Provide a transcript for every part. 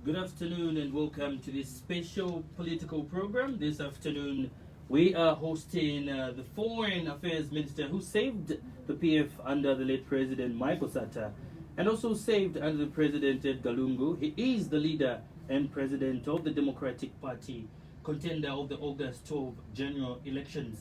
Good afternoon and welcome to this special political program. This afternoon we are hosting the Foreign Affairs Minister who saved the PF under the late President Michael Sata and also saved under the President Edgar Lungu. He is the leader and president of the Democratic Party, contender of the August 12 general elections.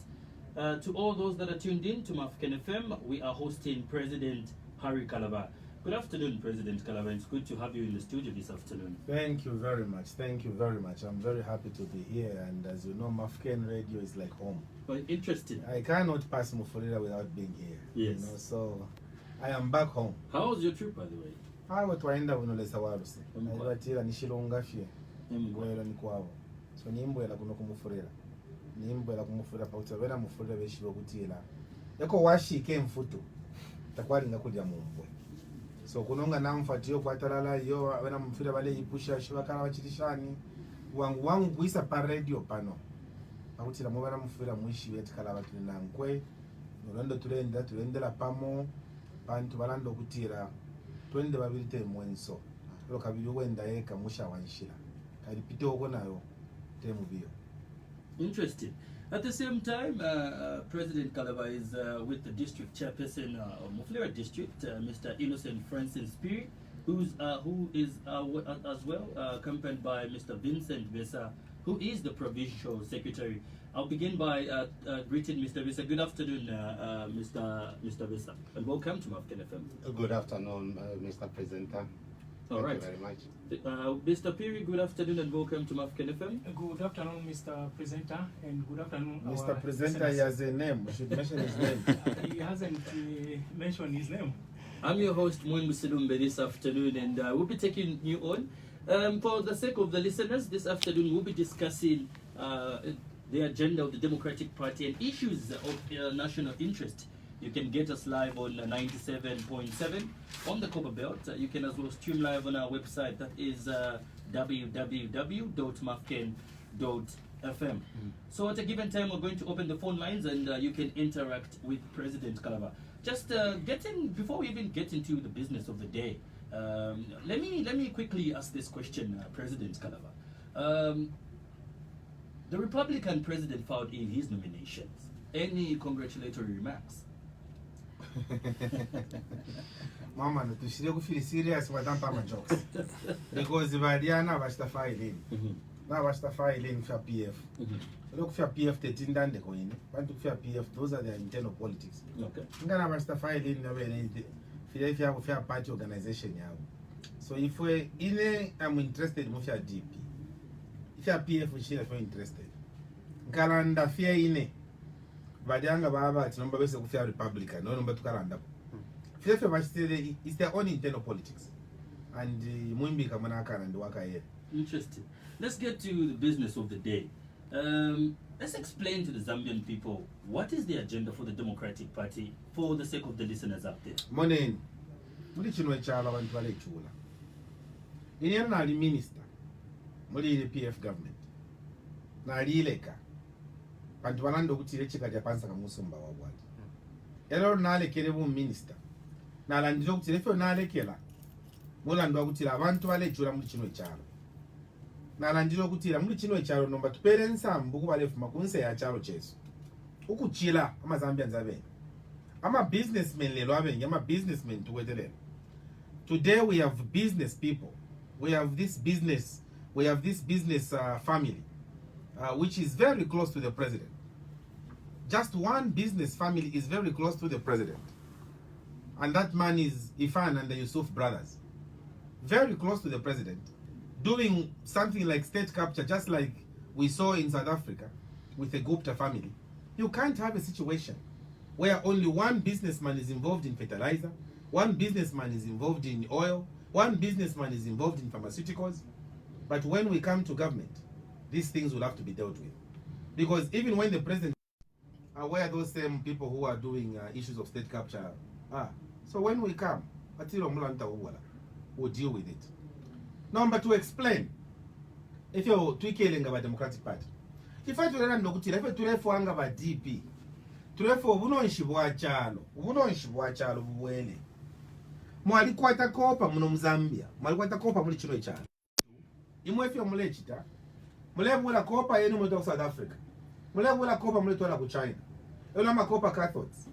To all those that are tuned in to Mafken FM, we are hosting President Harry Kalaba. Good afternoon, President Kalaba. It's good to have you in the studio this afternoon. Thank you very much. Thank you very much. I'm very happy to be here. And as you know, Mafken Radio is like home. Well, interesting. I cannot pass Mufulira without being here. Yes. You know, so I am back home. How was your trip, by the way? Awo twaenda bunolesa waruse. Naibatira nishilonga fye. Ngwela ni kwao. So nimbwela kuno kumufurira. Nimbwela kumufurira pauta bena mufurira beshiwe kutila. Yako washike mfutu. Takwali ngakuja mumbwe. So kunonga namfatiyo kwatalala yo abena mufira bale ipusha shibakala bachitishani wangu kuisa pa radio pano akutira mubana mufira mwishi weti Kalaba tunankwe nolando tulendela pamo bantu balando kutira twende babirite mwenso lo kabiri wenda yeka musha wanshira kalipite oko nayo temu biyo. Interesting. At the same time, President Kalaba is with the district chairperson of Mufulira district, Mr. Innocent Francis Spirit, who is as well accompanied by Mr. Vincent Besa, who is the provincial secretary. I'll begin by greeting Mr. Besa. Good afternoon, Mr. Besa, and welcome to Mafken FM. Good afternoon, Mr. Presenter. All right. Thank you very much. Mr. Piri, good afternoon and welcome to Mafken FM. Good afternoon, Mr. Presenter, and good afternoon, Mr. Presenter, he has a name. We should mention his name. He hasn't mentioned his name. I'm your host, Mwembu Silumbe, this afternoon, and we'll be taking you on. For the sake of the listeners, this afternoon we'll be discussing the agenda of the Democratic Party and issues of national interest. You can get us live on 97.7 on the Copper Belt. You can as well stream live on our website, that is www.mafken.fm. So at a given time, we're going to open the phone lines and you can interact with President Kalaba. Just before we even get into the business of the day, let me quickly ask this question, President Kalaba. The Republican president filed in his nominations. Any congratulatory remarks? Mama, no tushire kufiri serious watampa ma jokes. Because Vadiana basta filing. Na basta filing for PF. Look for PF 13 dande ko ine. Bantu for PF, those are their internal politics. Okay. Ngana basta filing na bene fia for party organization yawo. So if we I'm interested mo for DP. If you PF we share for interested. Nkalanda fia ine. Vadianga baba tinomba bese kufia Republican no nomba tukalanda. Fife bashitele is their own internal politics. And mwimbi kamana kana ndi waka here. Interesting. Let's get to the business of the day. Let's explain to the Zambian people what is the agenda for the Democratic Party for the sake of the listeners out there. Moneni. Muli chino echala bantu bale chula. Ine na ali minister. Muli ile PF government. Na ali ileka. Bantu balando kutile chika ja pansa kamusumba wabwati. Elo nale kerebu minister. Na ndiro kutile fe nale kela. Mulando akutila abantu bale chula muli chino echalo. Na ndiro kutila muli chino echalo nomba tupere nsambu kubale fuma kunse ya chalo cheso. Ukuchila ama Zambia nzabe. Ama businessmen lelo abenye ama businessmen tuwetelelo. Today we have business people. We have this business family. Which is very close to the president. Just one business family is very close to the president. And that man is Ifan and the Yusuf brothers. Very close to the president. Doing something like state capture, just like we saw in South Africa with the Gupta family. You can't have a situation where only one businessman is involved in fertilizer, one businessman is involved in oil, one businessman is involved in pharmaceuticals. But when we come to government, these things will have to be dealt with. Because even when the president are aware those same people who are doing issues of state capture, so when we come, we'll deal with it. Number to explain, if you're tweaking about Democratic Party, if I do not know, if I do not about DP, to therefore, we don't chalo, mwalikwata kopa muno Zambia, mwalikwata kopa muli chino echalo. imwefyo mulechita mulevula kopa yenu muleta ku South Africa mulevula kopa muletwala ku China ela makopa cathodes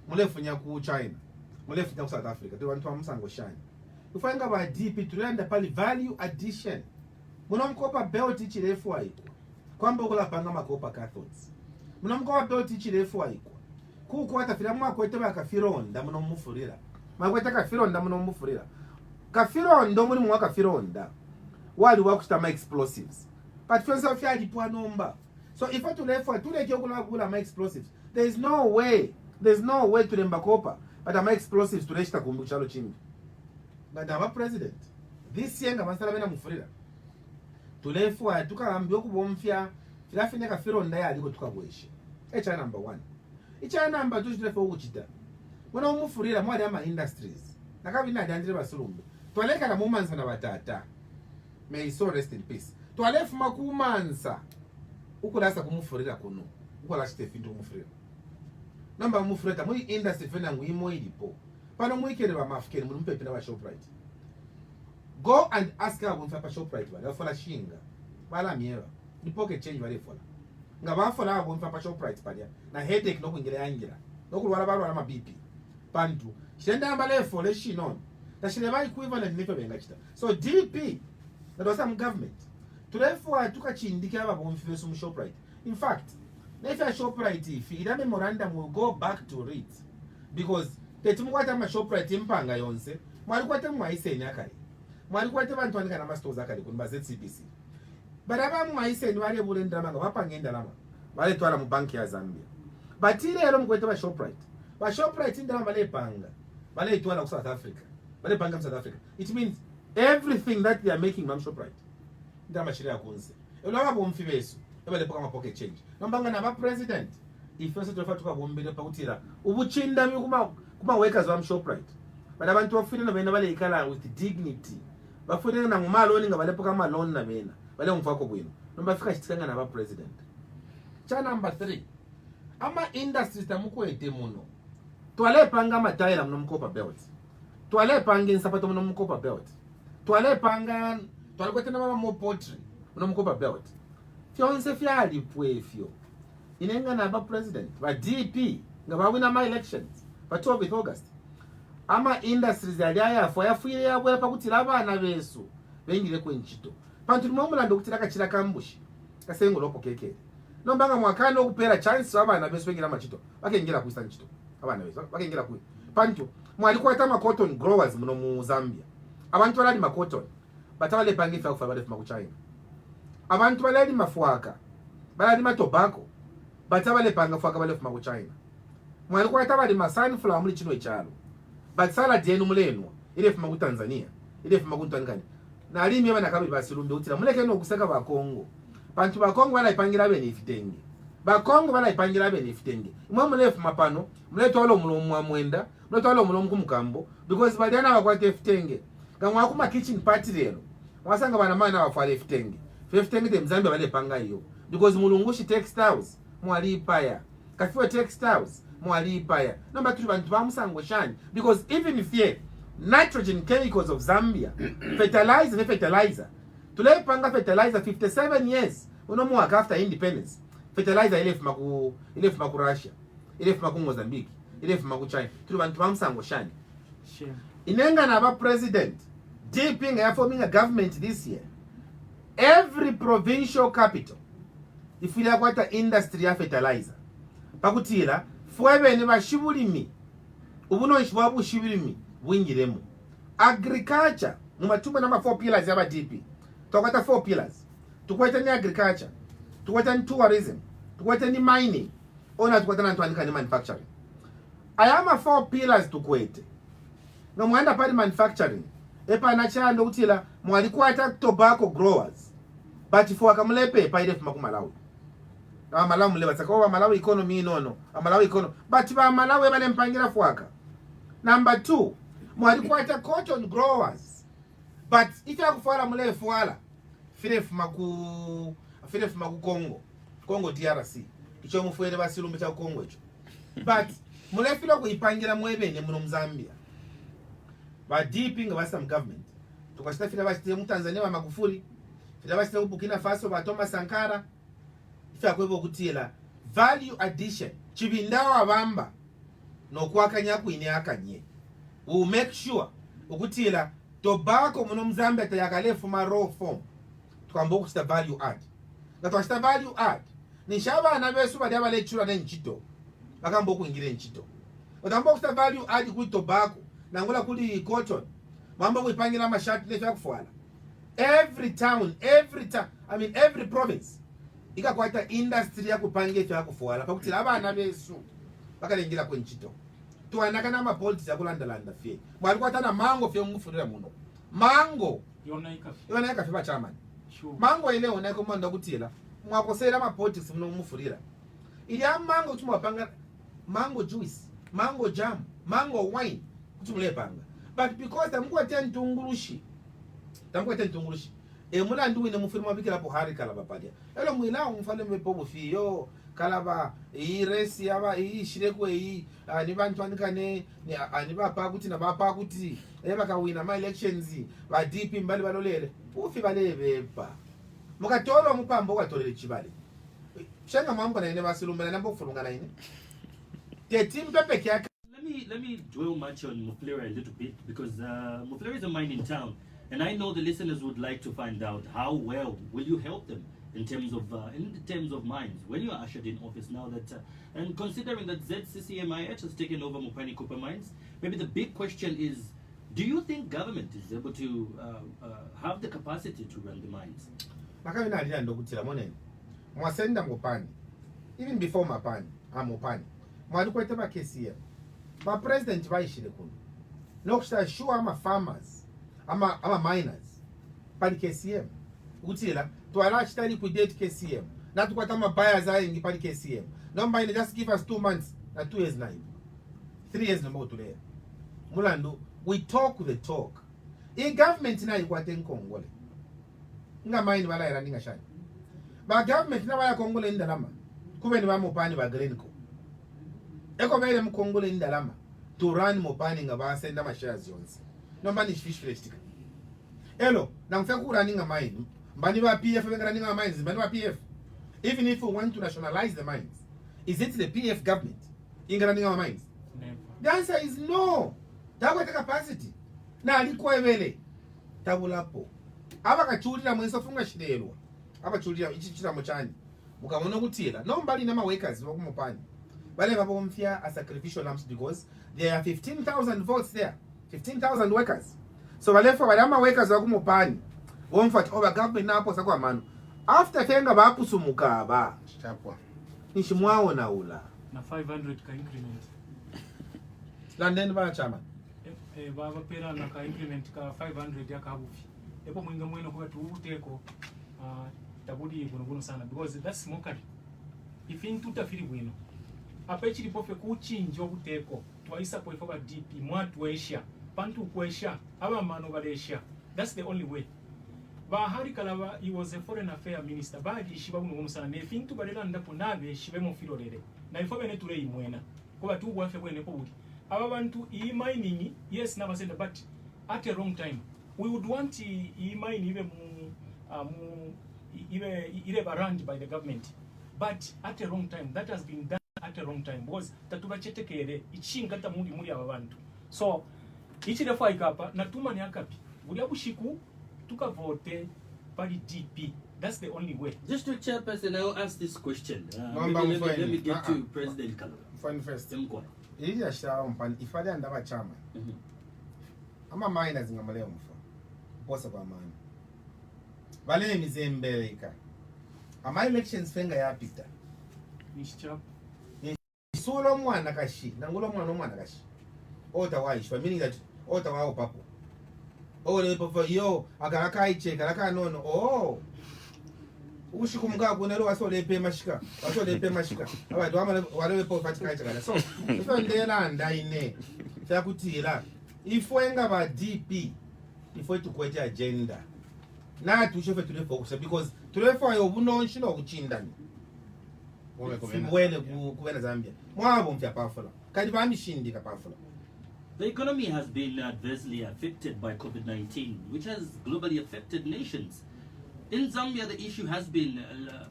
mulefunya ku China mulefunya ku South Africa tuli bantu bamusango shani ufanga ba DP tulenda pali value addition munomkopa belt ichirefu aiko kwamba ukulapanga makopa cathodes munomkopa belt ichirefu aiko kukwata fira mwakwete bakafironda munomufurira mwakwete kafironda munomufurira kafirondo muri mwaka kafironda wali wakushita explosives but fensa fyali pwa nomba so if to left tuleke okulagula explosives there's no way to lemba kopa but explosives tuleshita kumbu chalo chimbi but our president this year ngamasala bena mufurira tulefwa tukahambi okubomfya filafine kafironda yaliko tukabweshe echa number 1 echa number 2 tulefwa ukuchita mwana umufurira mwali ama industries nakabina adandire basulumbe twaleka na mumanza na batata may he so rest in peace twalefuma kumansa ukulasa kumufurira kuno ukulasa tefinto umufurira namba umufurira muri industry fena nguimo ilipo pano muikere ba Mafken muri mpepe na ba Shoprite go and ask her when fa Shoprite bale fola shinga bala miera ni pocket change bale fola ngaba fola abo fa Shoprite bale na headache no kuingira yangira no kulwala balwa na BP pantu shenda mbale fola shinon tashile ba equivalent nife benga chita so DP that was some government tulefwa tukachindika aba bomfeso mu Shoprite in fact if a Shoprite if ida memorandum will go back to read because tetumukwata ama Shoprite impanga yonse mwalikwata mwaiseni akali mwalikwata bantu anika na stores akali kunba ZCBC baraba mwaiseni wale bulenda manga bapangenda lama wale twala mu banki ya Zambia batile ero mkwete ba Shoprite ndala bale panga bale twala ku South Africa bale panga mu South Africa it means everything that they are making from Shoprite ndama shira yakunze elaba bomfi beso ebale poka ma pocket change nambanga na ba president ifese tofatuka bombele pakutira ubuchinda mi kuma workers wa Shoprite bada bantu bafuna bena bale ikala with dignity bafuna na ngumaloni ngabale poka maloni na bena bale umfako bwino nomba fika chitikanga na ba president cha number 3 ama industries tamukwete muno twale panga mataila munomkopa belt twale panga insapato munomkopa belt twale panga twale kwete na mama potri munomkopa belt fyonse fyali pwefyo inenga na ba president ba DP ngaba wina my elections ba 12 August ama industries yaliya yafuire yabwera pakutira abana besu bengire kwenchito pantu momulando kutira kachira kambushi kasengo lopo keke nombanga mwakano okupera chance abana besu bengira machito bakengira kuisa nchito abana besu bakengira ku pantu mwalikuwa tama cotton growers muno mu Zambia abantu balali ma cotton batawale pangifa kufa bale ku China abantu balali mafuaka balali ma tobacco batawale panga fuaka bale ku China mwalikuwa tabali ma sunflower muri chino ichalo batsala denu muleno ile fuma ku Tanzania ile fuma ku Tanzania na alimi abana kabili basilumbe utira muleke no kusaka ba Kongo bantu ba Kongo bala ipangira bene ifitenge ba Kongo bala ipangira bene ifitenge imwe mulefu mapano muleto alo mulomu wa mwenda muleto alo mulomu kumukambo because baliana bakwate ifitenge kamwa kuma kitchen party lero wasanga bana mana bafale ifitenge de Mzambia bale panga iyo because mulungushi textiles mwali ipaya kafiwa textiles mwali ipaya number 3 bantu bamusango shani because even if ye nitrogen chemicals of Zambia fertilizer tulepanga fertilizer 57 years unomu after independence fertilizer ile fuma ku Russia ile fuma ku Mozambique ile fuma ku China tuli bantu bamusango shani inenga na ba president DP nga forming a government this year every provincial capital ifila kwata industry ya fertilizer pakutira fwebe ne bashibulimi ubuno ishwabu shibulimi bwingiremo agriculture mumatumba number 4 pillars ya DP tokata 4 pillars tukwete ni agriculture tukwete ni tourism tukwete ni mining ona tukwete na ntwanika ni manufacturing ayama 4 pillars tukwete ngamwanda pali manufacturing epa na chando utila mwalikwata tobacco growers but for akamlepe pa ile fuma ku Malawi Malawi mule batsaka Malawi economy nono Malawi economy but ba Malawi bale mpangira fuaka number 2 mwalikwata cotton growers but if yakufala mule fuala fire fuma ku Congo DRC icho mufuere basilumbe cha Congo icho but mule filo kuipangira mwebene muno Mzambia ba DP nga basa government tukashita fila bashite mu Tanzania wa Magufuli, fila bashite mu Burkina Faso ba Thomas Sankara. Ifa kwebo kutila value addition chibindawa abamba no kwakanya kwine akanye. We will make sure ukutila tobacco muno Mzambia tayakalefu ma raw form tukambo kusta value add na twashita value add nishaba na besu bali abalechura na nchito bakambo kuingire nchito bakambo kusta value add ku tobacco na ngola kuli cotton mambo kuipangira mashati lefa kufuala every town I mean every province ikakwata industry ya kupange fya kufuala pakutila abana besu bakalengira ku nchito tuwanaka na mapolitisi akulandalanda fye mwalikwata na mango fye Mufulira muno mango yona ikafe bachamani mango ile oneka umanda kutila mwakosera mapolitisi muno Mufulira ili mango tumwapanga mango juice mango jam mango wine kutumlepanga but because tamkwata ntungulushi muna nduwine Mufulira mabikira po hari Kalaba padia elo mwila umfale mepo bufiyo Kalaba iresi yaba ishirekwe ni bantu anikane ni bapa kuti na bapa kuti bakawina ma elections ba DP mbali balolele ufi balebepa mukatolo mupambo kwatolele chibale shanga mambo na ine basilumela nambo kufulungana ine tetimpepe kyaka. Let me dwell much on Mufulira a little bit because Mufulira is a mining town, and I know the listeners would like to find out how well will you help them in terms of mines when you are ushered in office now that and considering that ZCCMIH has taken over Mopani Copper Mines. Maybe the big question is, do you think government is able to have the capacity to run the mines? Makawina alina ndokutila monene mwasenda Mopani even before Mopani mwalikwete ba KCM ba president baishile kuno nokushita sure ama farmers ama miners pali KCM utila twala chita liquidate KCM na tukwata ma buyers ayingi pali KCM number ine just give us 2 months na 2 years na 3 years no more today mulando we talk the talk in government na ikwate nkongole nga mine bala era ninga shani ba government na baya kongole ndalama kube ni ba Mopani ba Grenco eko bele mkongole ndalama to run Mopani nga ba senda ma shares yonse number ni fish flesh elo na mfeka ku running a mine mbani ba PF running a mines mbani ba PF. Even if we want to nationalize the mines, is it the PF government in running our mines? Never. The answer is no. Tabu the capacity. Na alikuwa evele tabulapo aba kachulira mwenso funga shidelo aba chulira ichichira mochani mukamona kutila no mbali na workers wa Mopani bale babo mfia a sacrificial lambs because there are 15,000 votes there, 15,000 workers. So bale for bale workers wa Mopani womfat over government napo sakwa manu after kenga bapusumuka ba Chapwa. Nishimwao na ula na 500 ka increment London ba chama baba pera na ka increment ka 500 ya kabufi epo mwinga mweno kwa tuuteko tabudi buno sana because that's mockery if into tafiri bwino apa chili pofe kuchinjo buteko twaisa po ifoka DP mwatu Asia pantu ku Asia aba mano ba Asia. That's the only way. Bahari Kalaba, he was a foreign affairs minister. Badi shiba buno sana ne fintu balela ndapo nabe shibe mo filolele na ifo bene tule imwena ko batu bwafe bwene po budi aba bantu I mining yes na basenda but at a wrong time. We would want I mine even ile arranged by the government, but at a wrong time. That has been done at a wrong time because tatuba chetekere ichinga ta muri aba bantu. So ichile fa ikapa na tuma ni akapi buli abushiku tukavote pali DP. That's the only way. Just to chairperson, I'll ask this question. Let me get to President Kalaba. Fine first. Ili ya shao mpani ifade andaba chama. Ama miners ngamaleo mfa. Posa kwa mani. Vale mizembeleka. Ama elections fenga ya pita. Nishchap. Solo mwana kashi. Nangulo mwana kashi. Ota waishwa. Meaning that ota wao papo. Oh, le popo yo akaraka iche akaraka nono. Oh. Ushikumga kunero wasolepe mashika. Wasolepe mashika. Abantu ama walewe po fatika iche kana. So, ifo ndela ndaine. Fyakutila. Ifo enga ba DP. Ifo tukwete agenda. Na tushefe tule focus because tule for yo buno nshino kuchindani. Mwene kuwena Zambia. Mwabo mfya pafula. Kadi ba mishindi ka pafula. The economy has been adversely affected by COVID-19, which has globally affected nations. In Zambia, the issue has been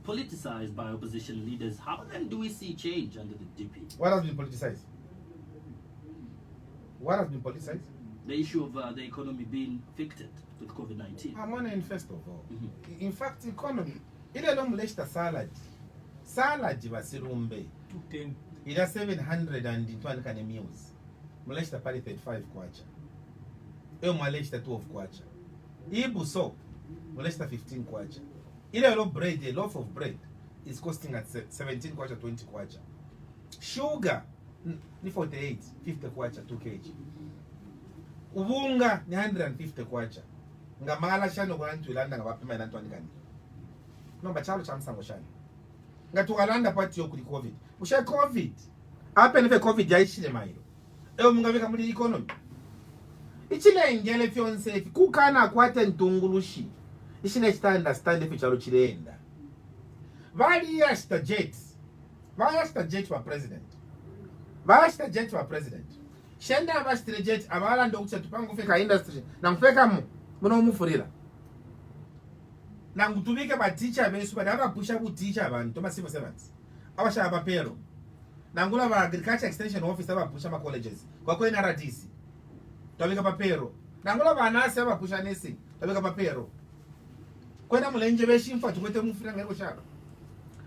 politicized by opposition leaders. How then do we see change under the DP? What has been politicized? What has been politicized? The issue of the economy being affected with COVID-19. I'm on in first of all. Mhm. In fact, economy. Ile lo mleshta salad. Salad basirumbe. 210. Ila 720 kane meals. Mleshta pali 35 kwacha. Eo mleshta 12 kwacha. Ibu soap. Mleshta 15 kwacha. Ile lo bread, a loaf of bread is costing at 17 kwacha, 20 kwacha. Sugar ni 48, 50 kwacha, 2 kg. Ubunga ni 150 kwacha. Ngamala shano kwa ntu ilanda ngabapima inantu anikani. Nomba chalo cha msango shani. Ngatukalanda pati yo kuli COVID. Usha COVID. Hapa nife COVID yaishile mailo. Eo mungavika muli economy. Ichile ingele fionse kukana akwate ntungulushi. Ishine chita understand ifi chalo chileenda. Vali yashita jet. Vali yashita jet wa president. Vali yashita jet wa president. Shenda abashitile jet abala ndo kucha tupangu feka industry. Na mfeka muno Mufulira. Na ngutubike ba teacher besu badaba pusha ku teacher abantu toma civil servants. Abasha abapero. Na ngula ba agriculture extension office abapusha ma colleges. Kwa kwena radisi. Tobika papero. Na ngula ba nasi abapusha nursing. Tobika papero. Kwena mulenje beshimfa tukwete Mufulira ngeko shaba.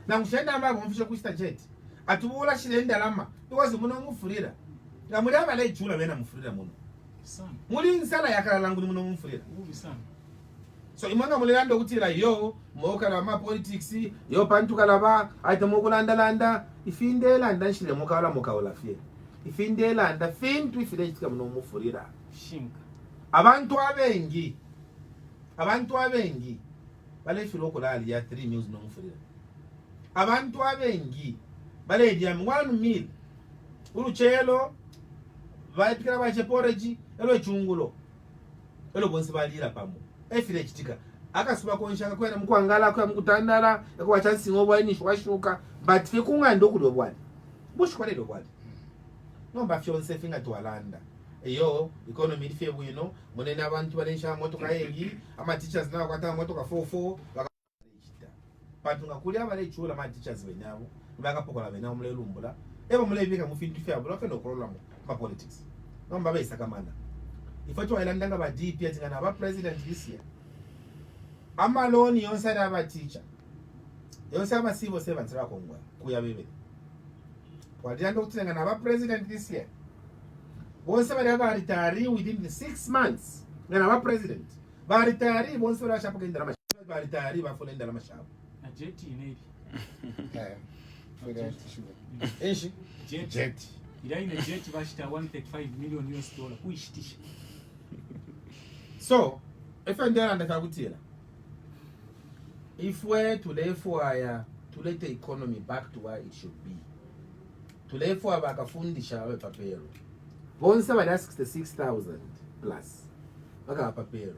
Na ngushenda ambapo mfisha kushita jet. Atubula shilenda lama. Because muno Mufulira. Na muri abale jula bena Mufulira muno. Sana. Muri nsala yakala langu muno Mufulira. Ubi sana. So imanga mulelanda kutira yo mokala ma politics yo pantu kalaba aita mokulanda landa ifinde landa nshile mokala mokawala fie ifinde landa fintu ifide chitika muno Mufulira Shinka. abantu abengi bale filo kolali ya 3 news no Mufulira abantu abengi bale dia 1 meal uruchelo vaipikira bache porridge elo chungulo elo bonse balira pamo efile chitika akasuba konshaka kwena mkwangala kwa mkutandala kwa chansi ngoba ini shwashuka but fikunga ndo kudo bwali bushkwale do bwali nomba fyonse finga twalanda eyo economy ife bwino munene abantu balensha motoka yengi ama teachers na kwata motoka 44 bakachita patunga kuli abale chula ma teachers benyabo bakapokola benawo mulelumbula ebo mulebika mufintu fya bula feno kololamo ma politics nomba bayisaka mana ifatu ailandanga ba DP atingana ba president this year amaloni yonse aba teacher yonse ama civil servants bakongwa kuya bebe wadiyanda kutingana ba president this year bonse bali aba retire within the 6 months ngana ba president ba retire bonse bali shapo kendera ma ba retire ba fonenda la mashabo Na jet ineri. enshi Jet. Ila ina jet bashita 135 million US dollar. Kuishitisha. So if ndera ndakakutira if we tulefwaya tulete economy back to where it should be tulefwa bakafundisha abe papero bonse bali 66,000 plus baka papero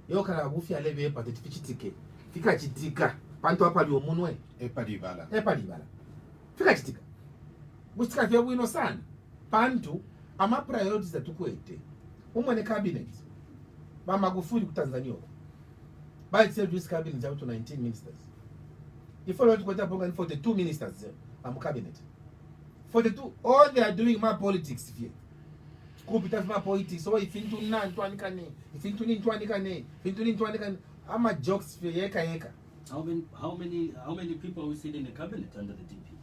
yo kala bufi alebe patete fichitike fika chitika pantu apa lyo munwe epa libala fika chitika bustika vya bwino sana pantu ama priorities atukwete umwe cabinet ba Magufuli ku Tanzania by this cabinet out to 19 ministers if follow to kweta bonga 42 ministers am cabinet 42 all they are doing my politics here kupita my politics so if into na ntwani kane if into ni ntwani kane into ni ntwani kane ama jokes yeka How many people are we seeing in the cabinet under the DP?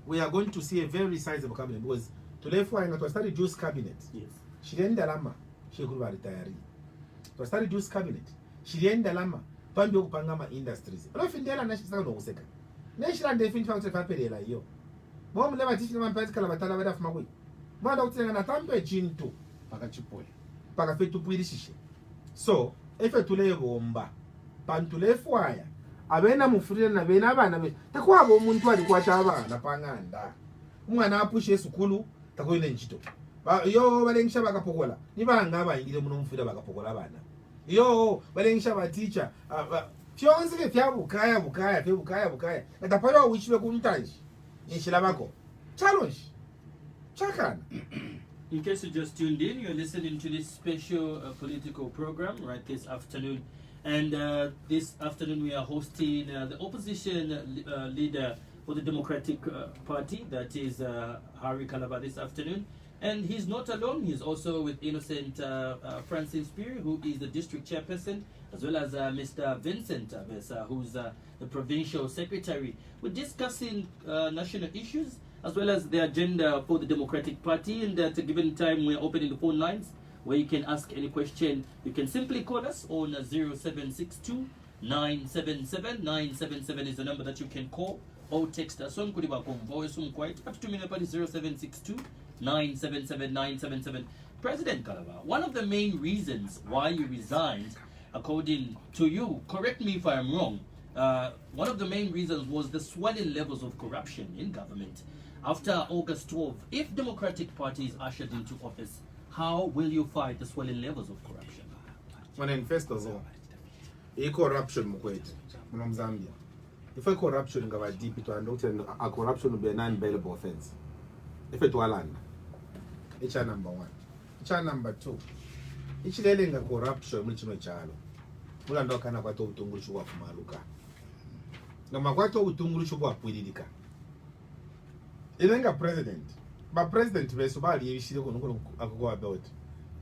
we are going to see a very sizable cabinet because tulefwa nga to study juice cabinet Yes. shirenda lama shekuru retire to study juice cabinet shirenda lama pambi okupanga ma industries olofindela nashisa ndo kuseka nashira ndefinti fakute paperela yo mwa mlema tishi na mpazi kala batala bada fuma kwe mwanda kutenga na tampe chintu paka fetu puirishishe so efe tule bomba pantule fwaya abena Mufulira na bena abana be takuwa abo umuntu ali kwata abana panganda umwana apushe esukulu takoine nchito yo balengisha bakapokola nibanga abayingire muno Mufulira bakapokola abana yo balengisha ba teacher fyonse ke fyabukaya bukaya atapala wichiwe kumtanji nishila bako challenge chakana In case you just tuned in, you're listening to this special political program right this afternoon. And this afternoon we are hosting the opposition leader for the Democratic Party, that is Harry Kalaba, this afternoon. And he's not alone, he's also with Innocent Francis Spear, who is the district chairperson, as well as Mr. Vincent Avesa, who's the provincial secretary. We're discussing national issues as well as the agenda for the Democratic Party, and at a given time we're opening the phone lines where you can ask any question. You can simply call us on 0762 977 977 is the number that you can call, or text us on voice quite up to me 0762 977 977. President Kalaba, one of the main reasons why you resigned, according to you, correct me if I'm wrong, one of the main reasons was the swelling levels of corruption in government. After August 12, if Democratic Party is ushered into office, how will you fight the swelling levels of corruption? First of all, corruption mukwete muno Zambia. If a corruption ngaba deep to and a corruption will be a non-bailable offense. If it walanda, it's number one. It's number two. It's lelenga corruption mchino chalo. Mulando kana kwato utungulu wa kumaluka. Ngama kwato utungulu wa kwililika. Ilenga president. Ba president beso bali yishile kono akugwa about.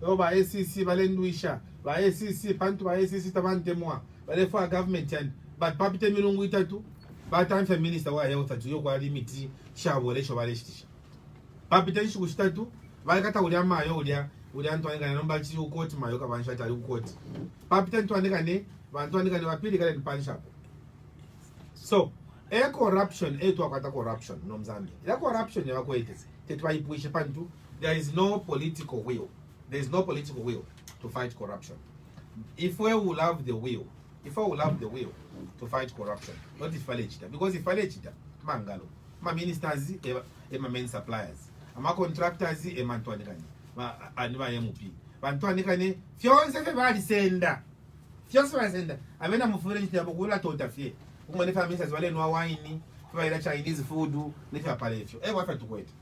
Yo ba ACC balenduisha, ba ACC pantu ba ACC tabante mwa. Bale for government and but papite milungu itatu. Ba time minister wa health atu yo kwa limit shabole shobale shitisha. Papite nshu kushitatu, bale kata ulia mayo ulia ntwani kana nomba chi ukoti mayo kabansha tali ukoti. Papite ntwani kane, bantwani kane wapili kale mpanisha hapo. So, corruption kwata corruption no Mzambia. Ya corruption ya kwete. Tetwaipuisha pantu. There is no political will. There is no political will to fight corruption. If we will have the will, to fight corruption, not if falechita. Because if falechita, mangalo. Ma ministers ma main suppliers. Ma contractors ma ntwanikani. Ma anima MP. Bantwanikani fyonse fe bali senda. Fyonse bali senda. Amena Mufulira chitabo kula tota fie. Kumane ministers wale no wine, fa Chinese food, ne fa palefyo. Wafa tukwete.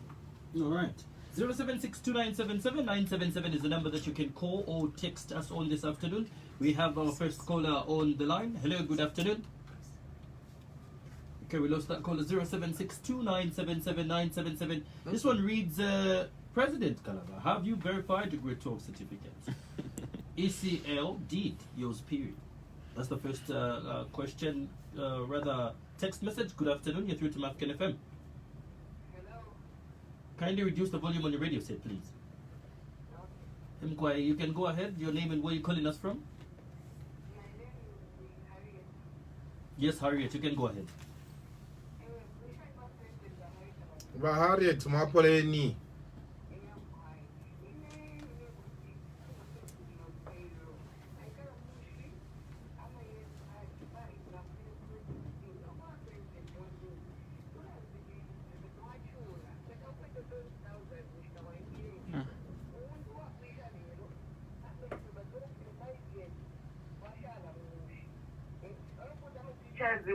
All right. 0762977977 is the number that you can call or text us on this afternoon. We have our first caller on the line. Hello, good afternoon. Okay, we lost that caller. 0762977977. This one reads, President Kalaba, have you verified the grade 12 certificate? ECL did yours, period. That's the first question, rather text message. Good afternoon, you're through to Mafken FM. Kindly reduce the volume on your radio set, please. You can go ahead. Your name and where you're calling us from? Yes, Harriet, you can go ahead. Harriet, mapoleni.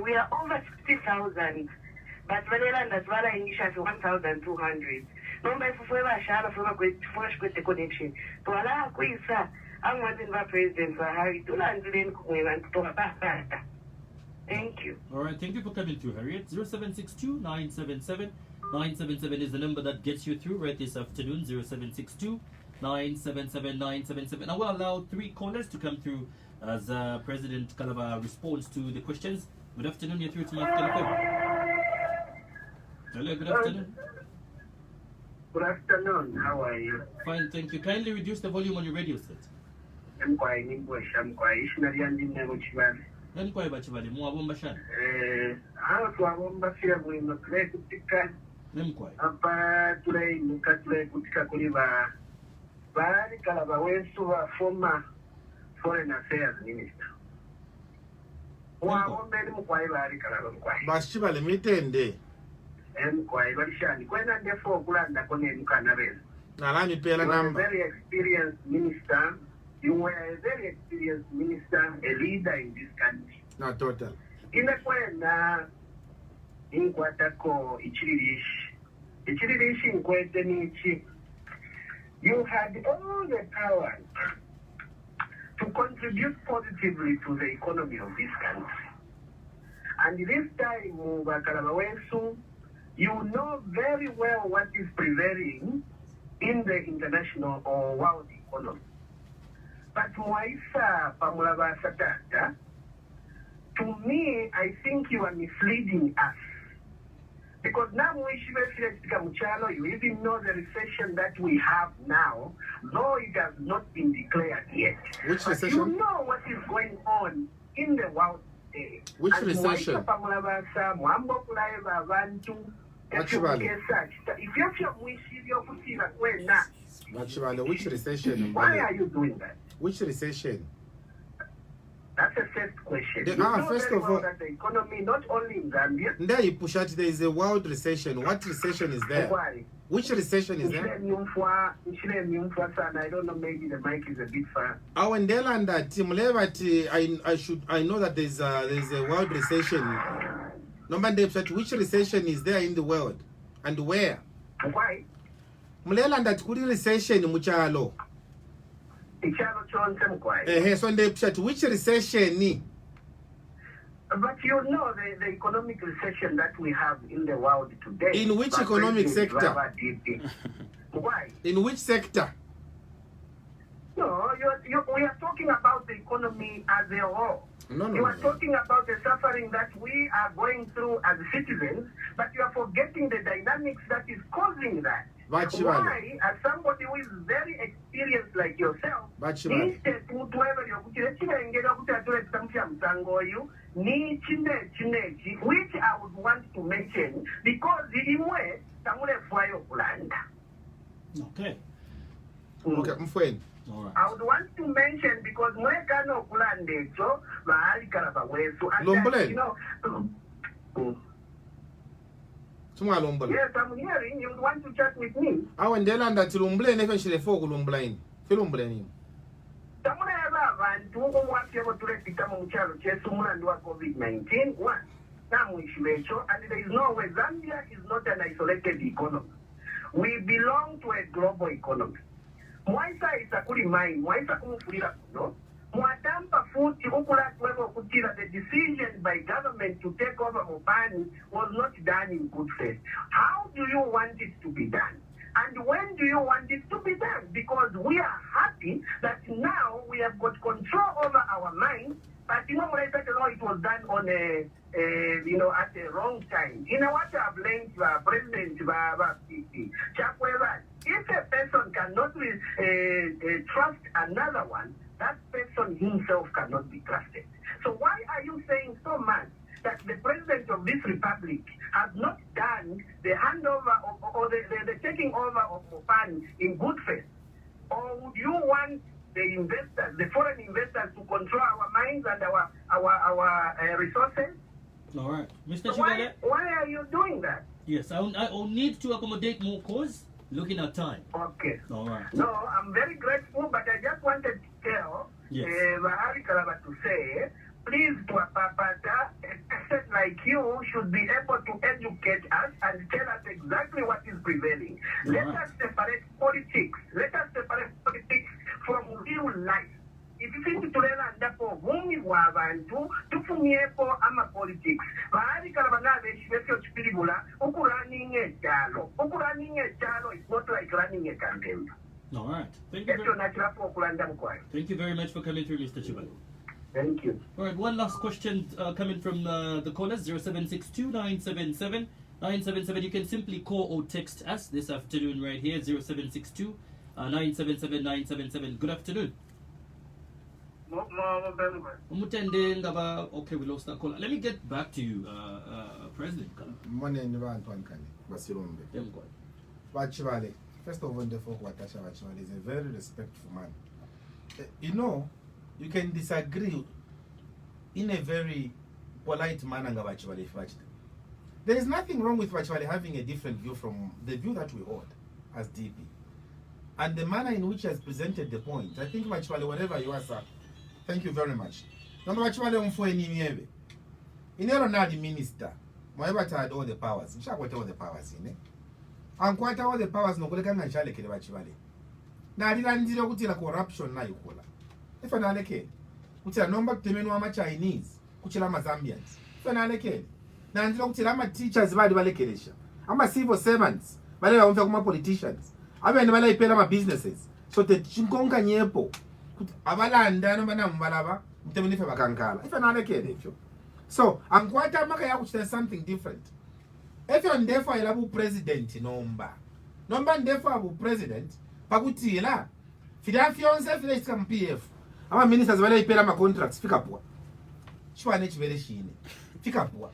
We are over 60,000, but Veneland rather English as 1,200. Number if we were shallow from a great first with the connection. To allow quiz, I'm wanting my president for Harry to land in Queen and to a back. Thank you. All right, thank you for coming through, Harriet. 0762-977-977 is the number that gets you through right this afternoon. 0762-977-977. I will allow 3 callers to come through as President Kalaba responds to the questions. Good afternoon, you're through to my telephone. Hello, good afternoon. Good afternoon, how are you? Fine, thank you. Kindly reduce the volume on your radio set. I'm quite in Bush, I'm quite in the I'm quite bachibali, Mwabomba Shan. I was one Bafia with the great picture. I'm quite. Apa today, Mukatwe, Kutika Kuliva, Bari Kalaba went to a former Foreign Affairs Minister. Bashiba limitende. Quite very when I therefore Gulanda Konen Canabes. Nalani Pela number. Very experienced minister. You were a very experienced minister, a leader in this country. Not total. In a way, in Quataco, Ichirish in Quatanichi. you had all the power to contribute positively to the economy of this country. And this time, Kalaba Wesu, you know very well what is prevailing in the international or world economy. But Mwaisa Pamulaba Satata, to me, I think you are misleading us. Because now you even know the recession that we have now, though it has not been declared yet. Which but recession? You know what is going on in the world today. Which recession? Actually, which recession? Why are you doing that? Which recession? That's the first question. You First very of all, that the economy, not only in Zambia. There you push out, there is a world recession. What recession is there? Why? Which recession is there? I don't know, maybe the mic is a bit far. I know that there's a world recession. Which recession is there in the world? And where? Why? Recession muchalo. So which recession? But you know the economic recession that we have in the world today. In which economic sector? Why? In which sector? No, we are talking about the economy as a whole. No. You are talking about the suffering that we are going through as citizens, but you are forgetting the dynamics that is causing that. Why, as somebody who is very experienced like yourself, which I would want to mention because Okay. Okay, I'm fine. All right. I would want to mention because Mwekano Kulande, so Mahali Kalaba Wesu, you know. Yes, I'm hearing. You want to chat with me? I want to learn that Lumble never should have found Lumble. Filumble. COVID-19, one. And there is no way. Zambia is not an isolated economy. We belong to a global economy. Mwaisa is a good mind. Mwaisa Mufulira, no? Mwatampa futi ukula kwevo kutira. The decision by government to take over Mopani was not done in good faith. How do you want it to be done? And when do you want it to be done? Because we are happy that now we have got control over our minds. But you know, it was done on at the wrong time. You know what I blame President Chakwera? If a person cannot trust another one, that person himself cannot be trusted. So why are you saying so much that the president of this republic has not done the handover or the taking over of Mopani in good faith? Or would you want the investors, the foreign investors, to control our minds and our resources? All right. Mr. So Chibale? Why are you doing that? Yes, I'll need to accommodate more cause. Looking at time. Okay. All right. No, I'm very grateful, but I just wanted to tell Bahari Kalaba to say, please, to a papata, a person like you should be able to educate us and tell us exactly what is prevailing. Let us separate politics. Let us separate politics from real life. If you think to learn that for whom you have and to for ama politics, Bahari Kalabana, Chipiribula, Ukurani a jalo. Ukurani a jalo is not like running a campaign. All right. Thank you very much for coming through, Mr. Chibale. Thank you. All right, one last question coming from the callers, 0762-977-977. You can simply call or text us this afternoon right here, 0762-977-977. Good afternoon. Okay, we lost that caller. Let me get back to you, President. First of all, the folk Watasha Wachimale is a very respectful man. You know, you can disagree in a very polite manner. There is nothing wrong with Wachimale having a different view from the view that we hold as DP. And the manner in which he has presented the point, I think Wachimale, whatever you are, sir, thank you very much. Number Wachimale umfo enimiebe. Inero na the minister. Moeba had all the powers. All the powers, and quite all the powers no go can chale kile Wachimale. nalilandira kuti la corruption nayo kola ifana alekele kuti la nomba kutemenwa ama Chinese kuchila ama Zambians ifana alekele nandira kuti la ama teachers bali balekelesha ama civil servants bale baumfa kuma politicians abene bala ipela ama businesses so te chinkonka nyepo kuti abalanda no bana mbalaba mtemeni fa bakankala ifana alekele fyo so ankwata maka yakuchita something different efyo ndefa ilabu president nomba ndefa abu president pakuti la fidafyonse file chika MPF ama ministers bale ipela ama contracts fika poa chwane chivele shine fika poa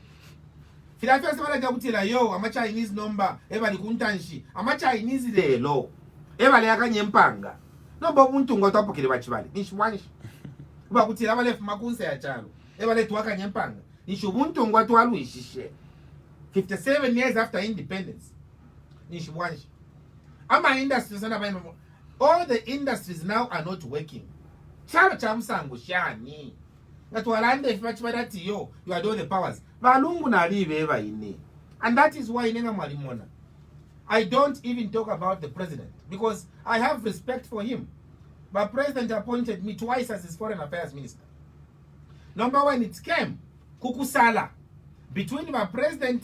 fidafyonse bale jakuti la yo ama Chinese nomba eba likuntanshi ama Chinese lelo eba le yakanye mpanga nomba umuntu ngotapokele bachibale nishwanishi uba kuti la bale makunse ya chalo eba le tuwakanye mpanga nishubuntu ngwatu alwishishe 57 years after independence nishwanishi ama industries all the industries now are not working chalo cha msango shani ngati walande ifachibadati yo you are all the powers balungu na live eba ine and that is why nenga mwalimona I don't even talk about the president because I have respect for him. But president appointed me twice as his foreign affairs minister. Number one, it came kukusala between my president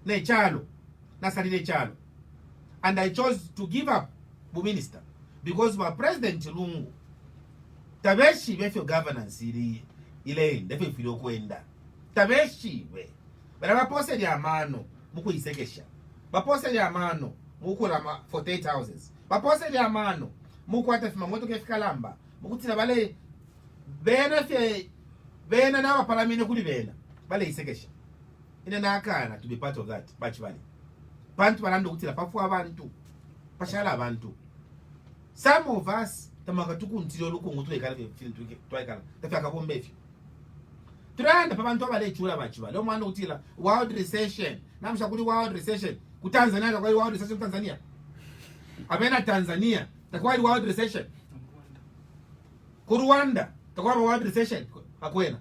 Nechalo, Nasari Nechalo, and I chose to give up the minister because my president Lungu tabeshi befyo governance ile ndefe filo kwenda tabeshi we bala bapose ya mano muku isekesha bapose ya mano muku la 48 houses bapose ya mano muku atafima moto ke Kalaba muku tina bale bena na palamine kuli bale isekesha ina nakana to be part of that bachibali bantu balando kutila pafu abantu pashala abantu some of us tamaka tukuntilo lukungu twekala twekala tafaka bombefi turanda pabantu abalechula bachibali omwana utila world recession namsha kuli world recession ku Tanzania kwa world recession Tanzania abena Tanzania takwa world recession ku Rwanda takwa world recession akwena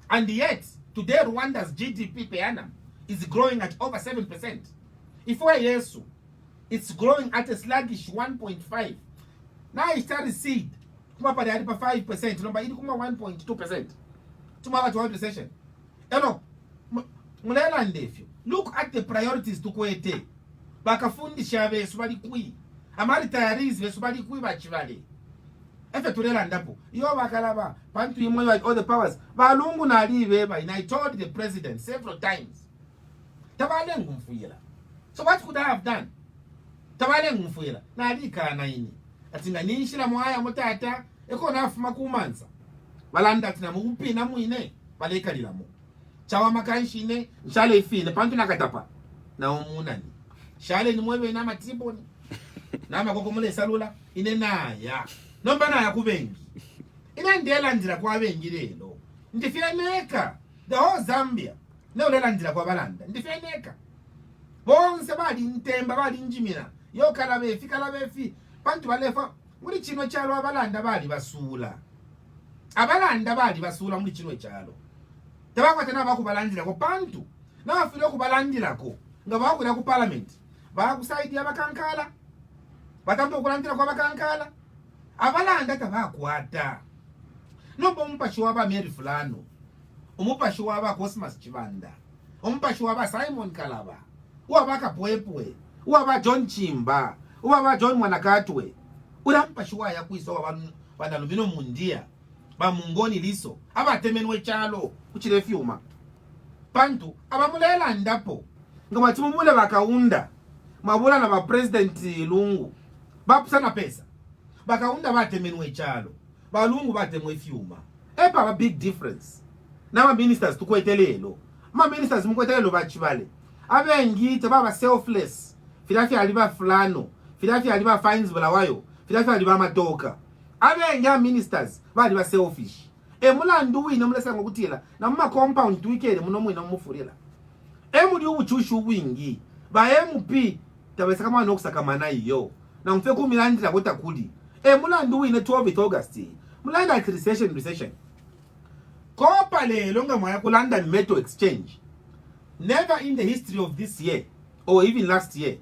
and yet today Rwanda's GDP per annum is growing at over 7%. If we're yesu, it's growing at a sluggish 1.5. Now it started seed. Kuma pa 5%, number ili kuma 1.2%. Tuma world recession. Eno, mulela ndefyo. Look at the priorities tukwete. Bakafundi shabe subali kui. Amari tayarizi ve subali kui bachivali. Efe tulela ndapo. Yo bakalaba. Pantu imo like all the powers. Balungu na live eba. And I told the president several times. Tabale ngumfuila. So what could I have done? Tabale ngumfuila. Na alika na ini. Atinga nishila mwaya mutata. Eko na afuma kumanza. Balanda tina muupi na muine. Baleka lila mu. Chawa makanshine. Nshale ifine. Pantu nakatapa. Na umunani. Shale ni mwewe na matiboni. Na makokomole salula. Ine na ya. Nomba na ya kubengi. Ina ndela ndira kwa bengi lelo. Ndifeneka. The whole Zambia. Na ulela ndira kwa balanda. Ndifeneka. Bonse bali ntemba bali njimina. Yo Kalaba fi. Pantu balefa. Muri chino chalo abalanda bali basula. Abalanda bali basula muri chino chalo. Tabakwa tena bakubalandira ko pantu. Na bafile okubalandira ko. Nga bakula ku parliament. Bakusaidia bakankala. Batambo okulandira kwa bakankala. Abalanda tabakwata. Nomba umpashi waba Mary Fulano. Umupashi waba Cosmas Chibanda. Umupashi waba Simon Kalaba. Uwaba Kapwepwe. Uwaba John Chimba. Uwaba John Mwanakatwe. Ulampashi waya kuiso wanalubino mundia. Ba mungoni liso. Aba temenwe chalo. Uchile fiuma. Pantu. Aba mulela ndapo. Nga matimumule bakaunda. Mabula na ba president Lungu. Bapusana pesa. Bakaunda batemenwe chalo. Balungu batemwe fiuma. Epa ba big difference. Na ma ministers tukwetelelo. Ma ministers mukwetelelo bachibale. Abengi baba selfless. Filafi aliba Fulano. Filafi aliba fines bulawayo. Filafi aliba matoka. Abengi ministers bali ba selfish. Mulandu wina mulesa ngokutila na mma compound twikele muno mwina Mufulira. Muli ubuchushu wingi. Ba MP tabesa kama nokusaka mana iyo. Na mfe kumilandira kota kuli. Mulandu wina 12 August. Mulanda at recession. Kopa lelo nga mwaya ku London Metal Exchange. Never in the history of this year or even last year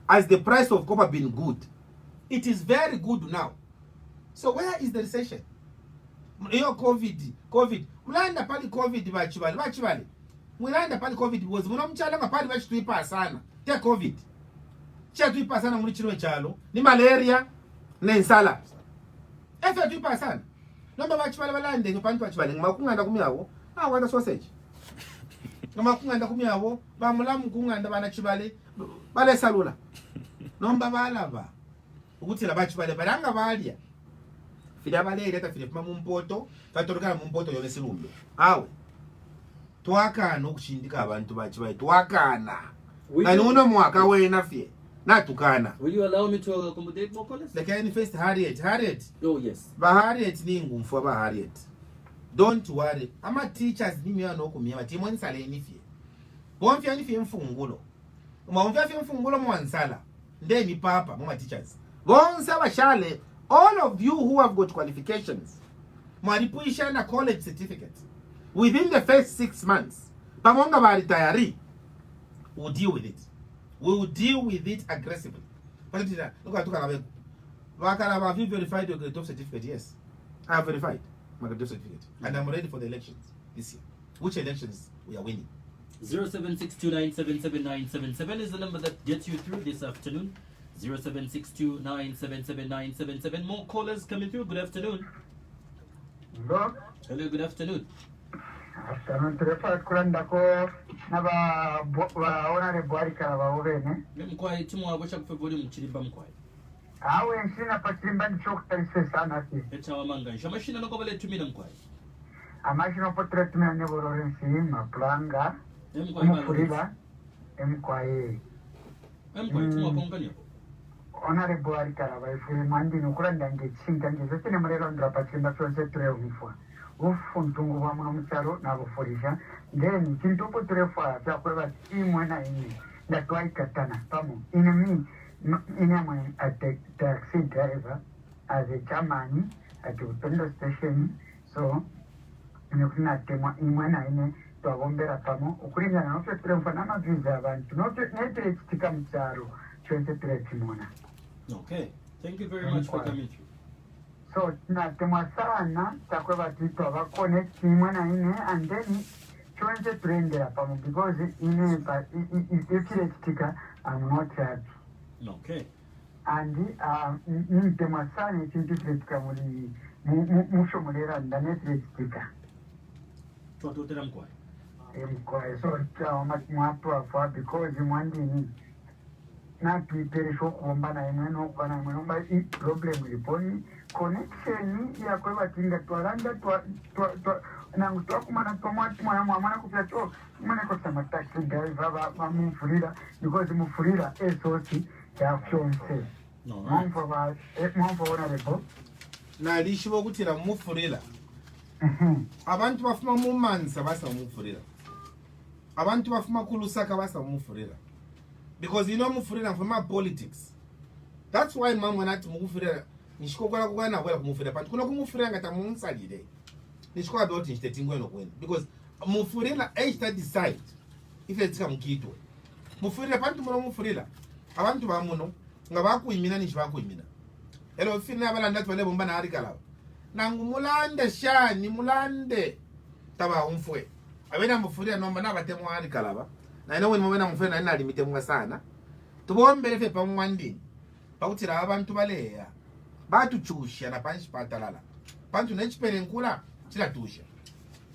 has the price of copper been good. It is very good now. So where is the recession? Iyo COVID. Mulanda pali COVID bachibali. Mulanda pali COVID because munomchala ngapali bachitwipa sana. Te COVID. Chatwipa sana muri chino chalo. Ni malaria nensala. Efe twipa sana. Nomba bachibali balande ngapani bachibali ngamakunganda kumyawo. Wana sausage. Ngamakunganda kumyawo bamulamu kunganda bana chibali bale salula. Nomba balaba. Ukuthi labachibali balanga balya. Fida balere ta fide pima mumpoto tatolekana mumpoto yone silumbe awe twakana okushindika abantu bachibali twakana kani uno mwaka wena fye natukana. Will you allow me to accommodate more callers? The kind first Harriet. Oh yes. Ba Harriet ni ngumfu ba Harriet. Don't worry. Ama teachers ni miya no kumiyama timoni sale ni fye. Bonfya ni fye mfungulo. Umawonfya fye mfungulo mwansala. Nde ni papa mwa teachers. Bonsa bashale. All of you who have got qualifications, mwalipuisha na college certificate, within the first 6 months, pamonga ba retiree, we'll deal with it. We will deal with it aggressively. Look at Kalaba. Kalaba, have you verified your grade 12 certificate? Yes. I have verified my grade 12 certificate. And I'm ready for the elections this year. Which elections we are winning? 0762977977 is the number that gets you through this afternoon. 0762977977. More callers coming through. Good afternoon. Hello. Hello, good afternoon. Afternoon. Turefa kuranda ko naba ona Buhari Kalaba ovene. Mkwai tumu abosha kufevoli mchirimba mkwai. Awe nsina pachirimba nchokutaliswe sana si. Echa wamanga. Shamashina noko bale tumina mkwai. Amashina potretumia nebolorensi maplanga. Mufulira. Mkwai. Mkwai tumu wakonganyo. Onare Buhari Kalaba ifu mandi nukuranda ngechinga ngezese nemurero ndra pachirimba chose turevufwa. Ufuntungu wa muno mcharo na bufurisha. Then kintupo turefa chakweba imwe na ine. Ndatwai katana pamo. Inemi mwe at the taxi driver as a chairman at the Upendo station. So nukuna temwa imwe na ine twabombera pamo. Ukuringa na nofya turefa na maviza abantu. Nofya netre chitika mcharo. Chose turechimona. Okay. Thank you very much for coming through. So natemwa sana takweba titwa connect imwe na ine and then chonse turendera pamo because ine but if I'm not happy. Okay. And nitemwa sana chintu kiretika muri mushomolera ndanekiretika. Twatotera mkwai. Mkwai so mwatu afa because mwandini na tuiperesho kuomba na imwe no kwa na imwe no ba problem iliponi connection ya kwa tinga twalanda na mtu kumana tomati mwana kupya cho mwana kwa sama taxi driver ba Mufulira because Mufulira SOC ya fiance No. mambo ba ona lebo Na lishibo kutira Mufulira. Abantu bafuma mumansa basa Mufulira. Abantu bafuma kulusaka basa Mufulira. Because you know Mufulira from my politics. That's why mama nati Mufulira nishikokola kugana kwela kumufulira pantu kuno kumufulira ngata munsalire. Nishikola doti nchitetingwe no kwena because Mufulira age decide if it's come kitwe. Mufulira pantu muno Mufulira. Abantu ba muno ngabakuyimina nishibakuyimina. Elo fina abalanda tubale bomba na hari Kalaba. Nangu mulande shani mulande taba umfwe. Abena Mufulira nomba nabatemu hari Kalaba. Na ino wenu mwena Mufulira na limite mga sana. Tubombele fe pa mwandi. Pautira abantu baleya. Batu chusha na panchi patalala. Pantu nechipele nkula chila tusha.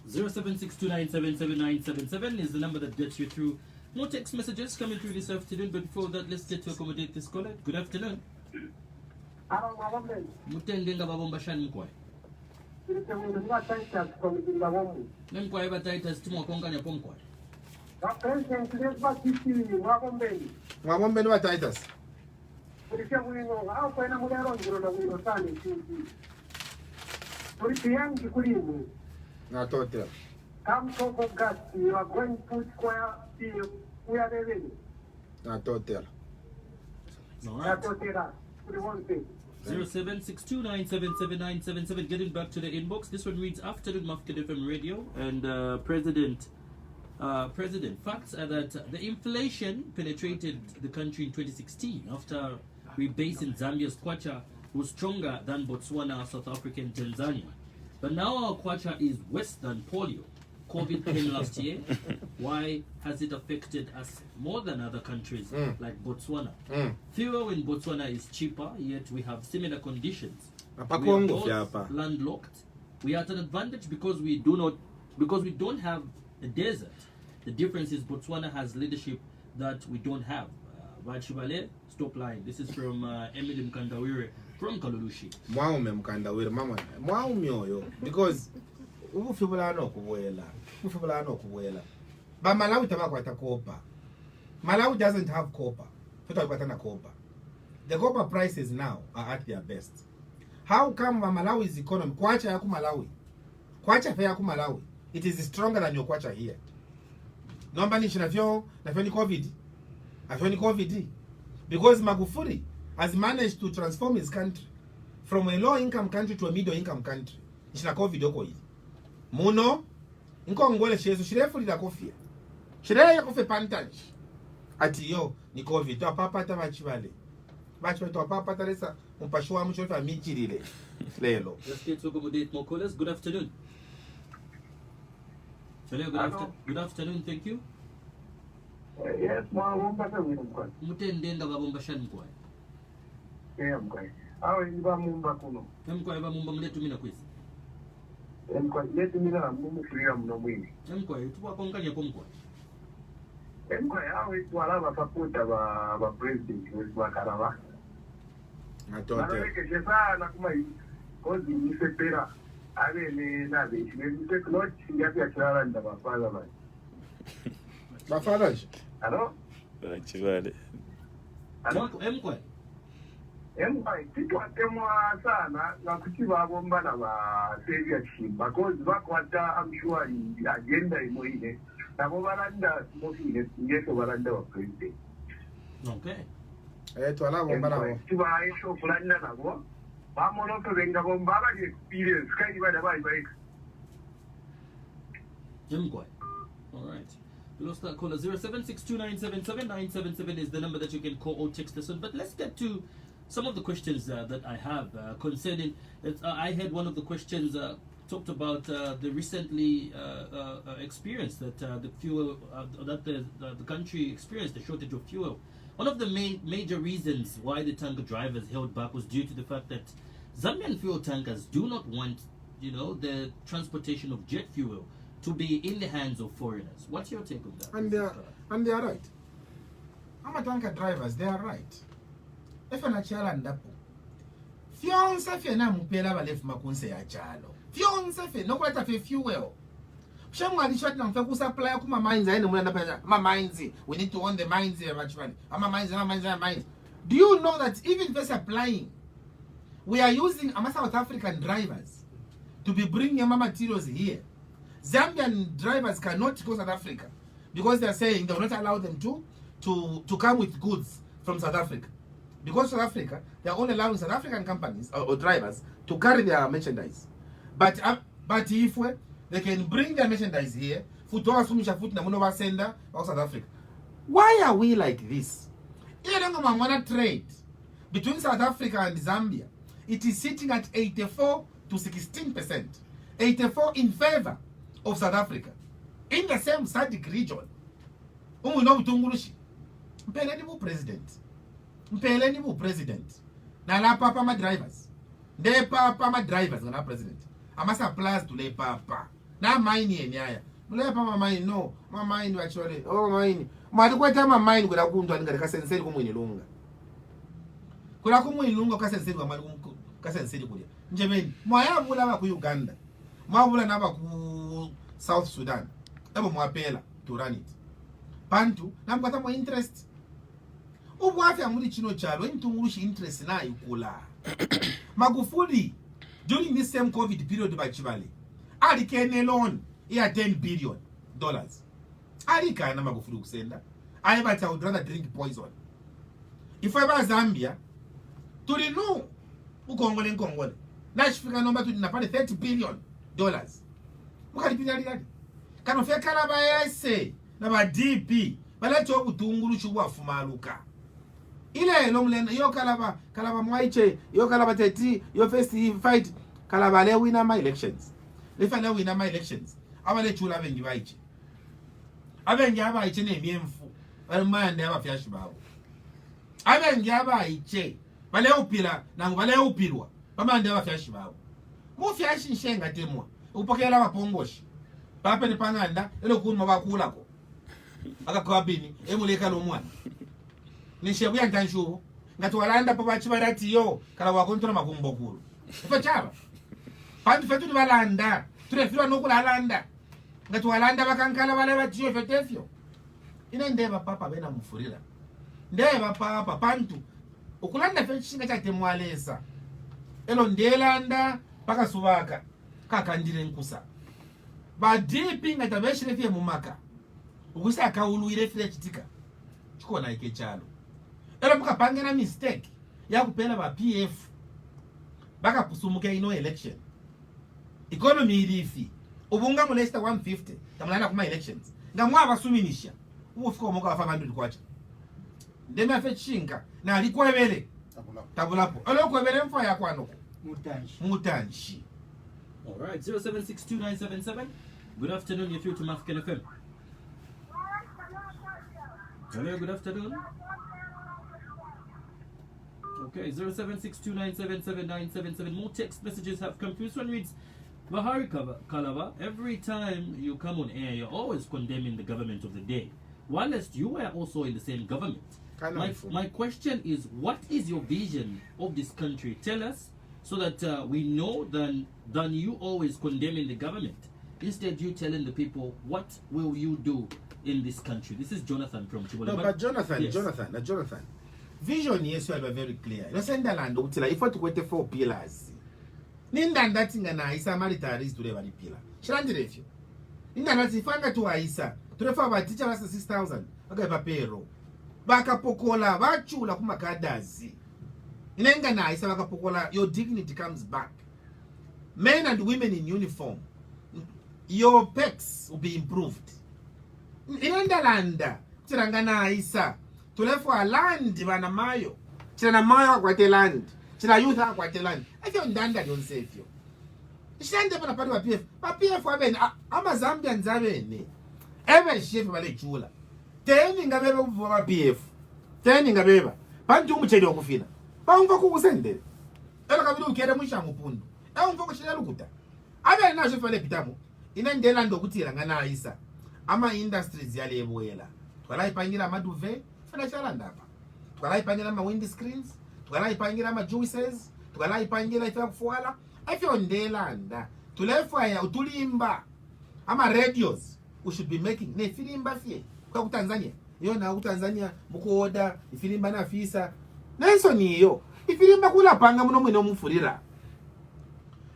0762977977 is the number that gets you through. More text messages coming through this afternoon, but before that, let's get to accommodate this caller. Good afternoon. Mutendenga babomba shani mkwai. Mkwai bataita stimu wakonganya po mkwai. Mwabombe ni wataitas. Na tote. Na tote. Alright. 0762977977. Getting back to the inbox. This one reads Afternoon Mafken FM Radio and President. Facts are that the inflation penetrated the country in 2016 after rebasing Zambia's kwacha was stronger than Botswana, South Africa, and Tanzania. But now our kwacha is worse than polio. COVID came last year. Why has it affected us more than other countries like Botswana? Fuel in Botswana is cheaper, yet we have similar conditions. We are both landlocked. We are at an advantage because we don't have a desert. The difference is Botswana has leadership that we don't have. Vachibale, stop lying. This is from Emily Mkandawire from Kalulushi. Mwaume Mkandawire, mama. Mwaume oyo. Because ufibula no kuwela. But Malawi tabako atakopa. Malawi doesn't have copper. Copper. The copper prices now are at their best. How come Malawi's economy? Kwacha yaku Malawi. Kwacha fe yaku Malawi. It is stronger than your kwacha here. Nomba ni shinafyo ni COVID. Because Magufuli has managed to transform his country from a low-income country to a middle-income country. Nishina COVID oko hii. Muno, inko ngole shezo, shirefu lida kofia. Shireye kofe pantage. Ati yo, ni COVID. Tuwa papata vachivale. Tuwa papata lesa, mpashua mchofa michirile. Lelo. Let's get to accommodate more callers. Good afternoon. Hello, good afternoon, thank you. Yes, mwabomba mkwani. Mutendenda babomba shani mkwani. Mkwani. Awe iba mumba kuno. Mkwani iba mumba mletu mina kwezi. Mkwani, letu mina na Mufulira mno mwini. Mkwani, tuwa konganya kwa mkwani. Mkwani, awe tuwalaba sapota ba president wa Kalaba. Atote. Mareke shesa kuma hii. Kozi nisepera. Awe ne nabe. Nisepera kloti singapi ya kirala nda mafala mani. Mafala. Hello? Chivale. Mkwai, kitu atemwa sana na kuchiva bomba na ba sevia chimba because bakwata I'm sure agenda imoine na bobaranda mofile ngeso baranda wa president. Okay. Twala bomba nabo. Tuba esho kulanda nabo. Bamono to venga bomba ba experience kai ba da ba. Mkwai. All right. We lost that caller. 0762977977 is the number that you can call or text us on. But let's get to some of the questions that I have concerning. I had one of the questions talked about the recently experience that the fuel that the country experienced, the shortage of fuel. One of the major reasons why the tanker drivers held back was due to the fact that Zambian fuel tankers do not want, the transportation of jet fuel to be in the hands of foreigners. What's your take on that? And they are right. I'm a tanker drivers, they are right. If an achala ndapo. Fionsa fe na mupela balef makunse ya chalo. Fionsa fe no kwata fe fuel. Shamu alishot na mfeku supply kuma mines aende mwana ndapeza. Mines, we need to own the mines here actually. Mines. Do you know that even if we're supplying, we are using South African drivers to be bringing materials here. Zambian drivers cannot go South Africa because they are saying they will not allow them to come with goods from South Africa. Because South Africa, they are only allowing South African companies or drivers to carry their merchandise. But if they can bring their merchandise here, sender or South Africa. Why are we like this? Trade between South Africa and Zambia, it is sitting at 84 to 16%. 84 in favor of South Africa in the same SADC region. Mpeleni bu president na la papa ma drivers de papa ma drivers na president ama suppliers to le papa na mine enyaya mule papa mine no ma mine actually mine mali kweta ma mine kula kuntu ani ka sensei ko mwini lunga kula ko mwini lunga ka sensei ko mali ka sensei kulia njemeni mwaya bula ba ku Uganda mwabula na ba ku South Sudan ebo mwapela to run it bantu namkwata mo interest ubwafya muri chino chalo intungurushi interest na ikula Magufuli during this same COVID period bachibale ali kene loan ya $10 billion ali kana Magufuli kusenda I would rather drink poison. If I was Zambia tuli no ukongole nashifika nomba tuli napale $30 billion mukalipira lali kano fya Kalaba yese na ba DP balacho obutungulu chubwa fumaluka ile lomlen yo Kalaba mwaiche yo Kalaba teti yo first fight Kalaba le win ama elections le fana win ama elections abale chula bengi baiche abengi abaiche nemyemfu bali mande abafyashi bawo abengi abaiche bale upila nangu bale upilwa bamande abafyashi bawo mufyashi nshenga temwa upokela abapongoshi bape ni panganda elo kunwa bakulako akakwabini emuleka lomwana nishebu ya ntanshubo ngati walanda pa bachibarati yo kala wakontola makumbokulu ifa chaba pantu fetu balanda turefirwa nokulalanda ngati walanda bakankala bale batiyo fetefyo ine ndeba papa bena Mufulira ndeba papa pantu ukulanda fe chinga cha temwalesa elo ndelanda paka subaka kakandire nkusa badipi ngati abeshirefye mumaka ukusa akauluire fire chitika chikona ike chalo elo mukapangena mistake yakupela ba PF bakapusumuka ino election economy ilifi ubunga mulesta 150 tamulana kuma elections ngamwa abasuminisha ufika umuka wa 500 kwacha ndema fe chinga na alikwebele tabulapo elo kwebele mfa yakwanoko mutanshi. All right, 07629777. Good afternoon, you're through to Mafken FM. Hello, good afternoon. Okay, 0762977977. More text messages have come through. This one reads, Bahari Kalaba, every time you come on air, you're always condemning the government of the day. Whilst you were also in the same government. My question is, what is your vision of this country? Tell us, so that we know than you always condemning the government. Instead, you telling the people, what will you do in this country? This is Jonathan from Chibola. No, but Jonathan, yes. Jonathan. Vision yes, you are very clear. You send the land utila if what kwete 4 pillars. Ninda ndatinga na isa militaries to the pillar. Shirandi refio. Ninda ndatifanga to aisa. To refer by teacher was 6,000. Okay, papero. Baka pokola, bachula kuma kadazi. Inenga na isa baka pokola, your dignity comes back. Men and women in uniform. Your pecs will be improved. Inenda landa. Tirangana isa. Tulefwa land bana mayo. China mayo kwate land. China youth kwate land. Afyo ndanda yonsefyo. Ishande bana pati wa PF. Pa PF wabene ama Zambia nzabene. Ebe chef bale chula. Teni ngabeba kuva PF. Teni ngabeba. Bantu umucheli okufina. Ba umva kukusende. Ela kabili ukere mushangu pundu. Umva kushela lukuta. Abe na chef bale pitamo. Inendela ndokutira ngana isa. Ama industries yale eboyela. Twala ipangira maduve. Tukala ipangira ma windscreens, tukala ipangira ma juices, tukala ipangira ifa kufuala. Afyo ndelanda. Tulefwa ya utulimba. Ama radios we should be making. Ne filimba fie. Kwa Tanzania. Yo na Tanzania muko order ifilimba na fisa. Nenso niyo. Ifilimba kula panga muno mwino Mufulira.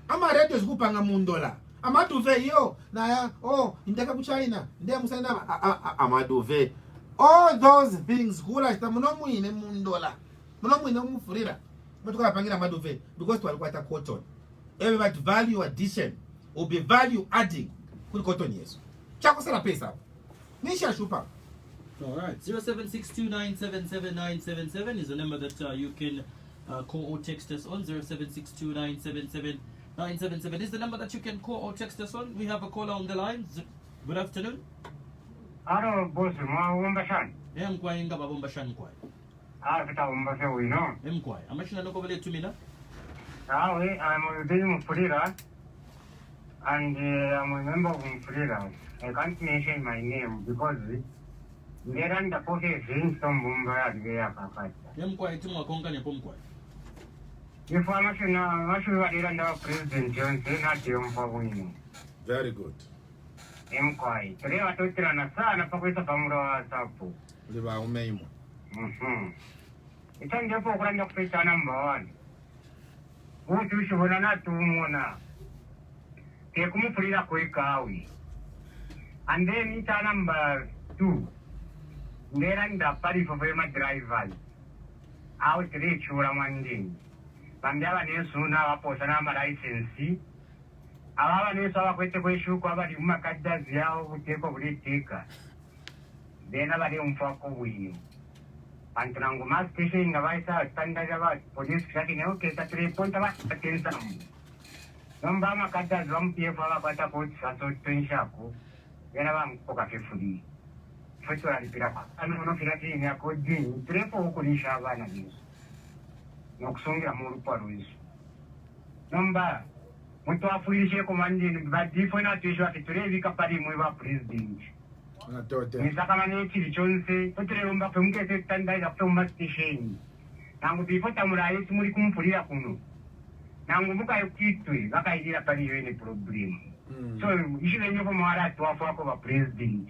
Ama radios kupanga mundola. Amaduve yo na ya ndaka ku China. Ndiye musana amaduve. All those things kula munomwine mundola munomwine Mufulira but tukapangira maduve because walikuwa cotton. Everybody value addition will be value adding kuli cotton yeso chako sala pesa nisha shupa. All right, 0762977977 is the number that you can call or text us on. 0762977977 is the number that you can call or text us on. We have a caller on the line. Good afternoon. Aro boss Bombashan. Mkwai nga Bombashan kwai. Kita Bombashan we know. Mkwai. Amashina no kobele tumina. I'm doing Mufulira and I'm a member of Mufulira. I can't mention my name because there are the process in some Bombaya there. Mkwai tumwa konga ne pomkwai. If I'm not sure what the President Johnson not for winning. Very good. Mkwai. Today I told you na sana pakwisa pamura sapo. Liba umeimo. Ita ndipo kwenda kupita number 1. Utu shubona na tumona. Ke kumufulira kwekawi. And then ita number 2. Ndera nda pari for my drivers. Out reach ura manding. Bambyaba nesuna waposa na license. Ababa neso abakwete kweshuko abali mumakadazi yawo buteko bulitika. Then abali umfako wiyo. Antanango mas station nga vaisa standard va police tracking ho ke tatre ponta va atensa mu. Nomba makata zom PF va bata ko saso tenshako. Yana va mpoka kefudi. Fetu alipira pa. Ano no filati ni akodi trepo ko ni shava na biso. Nokusongira mu ruparo izo. Nomba muito afuirishe komandini vadifo na tishwa kiturezi kapari mu va president. Nisakamane chiri chonse totiremba pemukete standaiza pema station nangu tifota muraisi muri kumupurira kuno nangu mukayokitwe vakaitira pari yene problem so ishivenye komwara twafu wako va president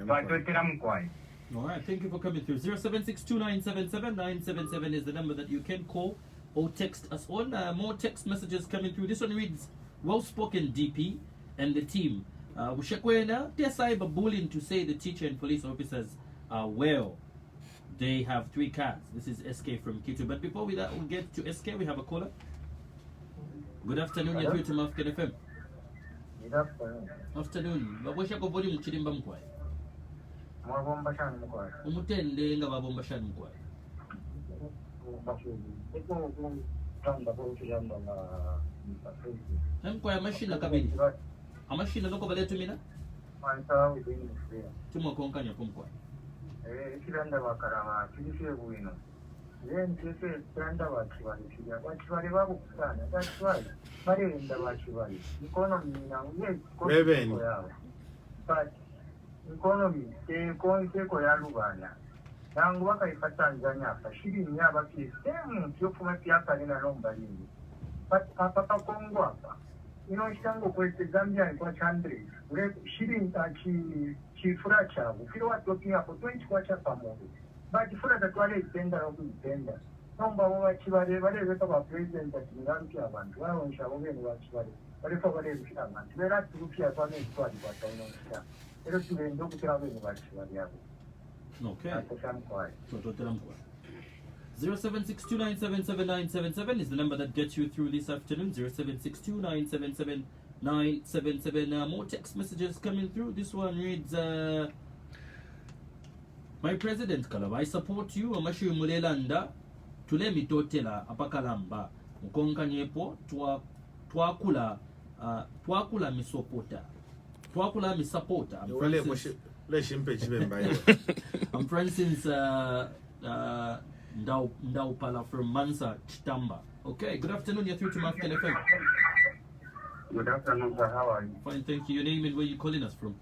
vatotera mukwai. All right, thank you for coming through. 0762977977 is the number that you can call or text us on. More text messages coming through. This one reads, well-spoken DP and the team. Ushakwena, cyber bullying to say the teacher and police officers are well. They have 3 cars. This is SK from Kitu. But before we get to SK, we have a caller. Good afternoon, you're through to Mafken FM. Good afternoon. Afternoon. Babweshako volume chirimba mkwai. Mwabomba shani mkwai. Umutende nga babomba shani mkwai. Mkwai mashina kabili. Amashina loko bale tumina? Mansa within Mufulira. Tumo konkanya kumkwai. Ikiranda bakaraba kirishe buino. Then kese kiranda bakibali kiriya. Bakibali babukusana. Bakibali barenda bakibali. Economy na uye Revenue. But economy ko ya rubana. Nangu wakaifa Tanzania hapa shilingi hapa sehemu kyofuma pyakali na lombalini. But papa Kongo hapa inoshyango kwete Zambia ni kwa chandri ule shilingi chifura chabo kile watu wakia hapo 20 kwa chapa moja but fura tatwale itenda na kuitenda nomba wa chibale bale beta ba president ati abantu wao nshabo bene wa chibale bale fa bale bishira abantu bera turupia kwa ne twali kwa taino nshya ero tulendo kutira bene wa chibale yabo. Okay. 0762977977 is the number that gets you through this afternoon. 0762977977. More text messages coming through. This one reads, my president Kalaba, I support you. Amashi mulelanda tule mitotela apakalamba mukonka nyepo twakula misopota twakula misapota. I'm Francis Ndaupala from Mansa Chitamba. Okay, good afternoon, you're through to Mafken FM. Good afternoon, sir. How are you? Fine, thank you. Your name and where you calling us from?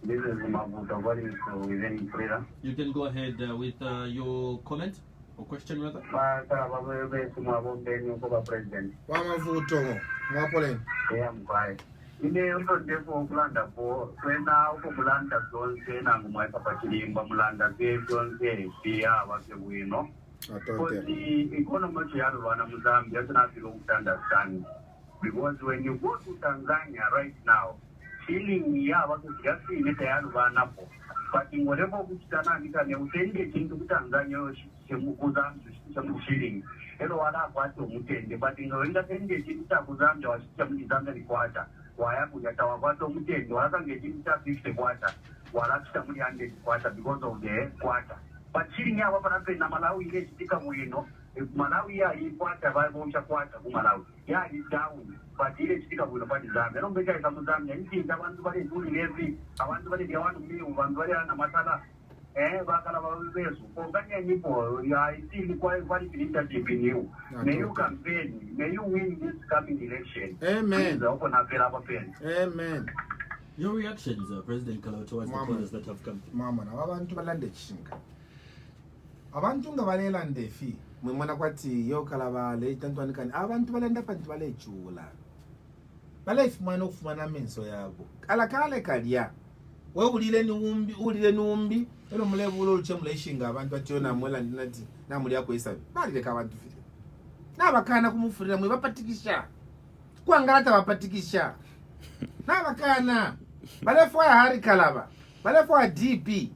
This is Mabuta. What is within Mufulira? You can go ahead with your comment or question rather. President. Ine uto defo kulanda po kwena uko kulanda zonse na ngumwa papa chilimba mulanda ke zonse pia wake wino the economy ya Rwanda Mozambique doesn't have to understand because when you go to Tanzania right now shilling ya wake kiasi ile tayari Rwanda po but whatever kutana nika ne utende chintu kutanzania chemukuza shilling elo wala kwato mutende but ngoenda tende chintu kuzambia washicha muzambia ni kwacha waya kujatawa kwato mutende wakange chintu cha 50 kwacha wala chita muli 100 kwacha because of the kwacha but shilling ya wapa na Malawi ile chitika mwino Malawi ya hii kwacha vaibonsha kwacha ku Malawi ya is down but ile chitika mwino pa Zambia no mbeka isa Zambia nchi abantu bali tuli levi abantu bali dia wanu miu abantu bali na matala bakala bawezu konganya nipo ya isili kwa vali leadership new may you campaign may you win this coming election. Amen. Amen. Your reactions, President Kalaba, towards the callers that have come through. Mama na abantu balande chishinga abantu nga balelande fi mwemona kwati yo Kalaba le tantwani kani abantu balanda pantu balechula balefumana okufumana menso yabo kale kalya we ulile numbi ero mulebulo luchemule ishinga abantu ationa mwela ndinati namuli yako isabi bali leka abantu file nabakana kumufurira mwe bapatikisha kuangalata bapatikisha nabakana balefo ya hari Kalaba balefo ya DP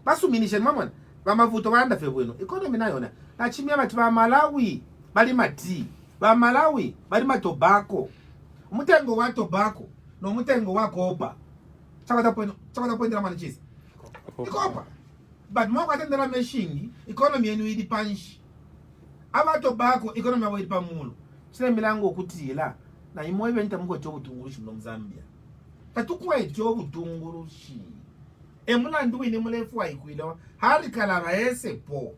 basuminisha mamona bamavuto balanda fe bwino economy nayona nachimya bati ba Malawi bali mati ba Malawi bali matobacco umutengo wa tobacco no umutengo wa kopa chakata point la manichisi ikopa but mwako atendela meshingi economy yenu ili panshi abato bako economy yabo ili pamulo sile milango okutila na imoibe nita mko chobu tungurushi mno Zambia tatukwe chobu tungurushi emulandu ini mulefu wa ikuilo hali Kalaba ese po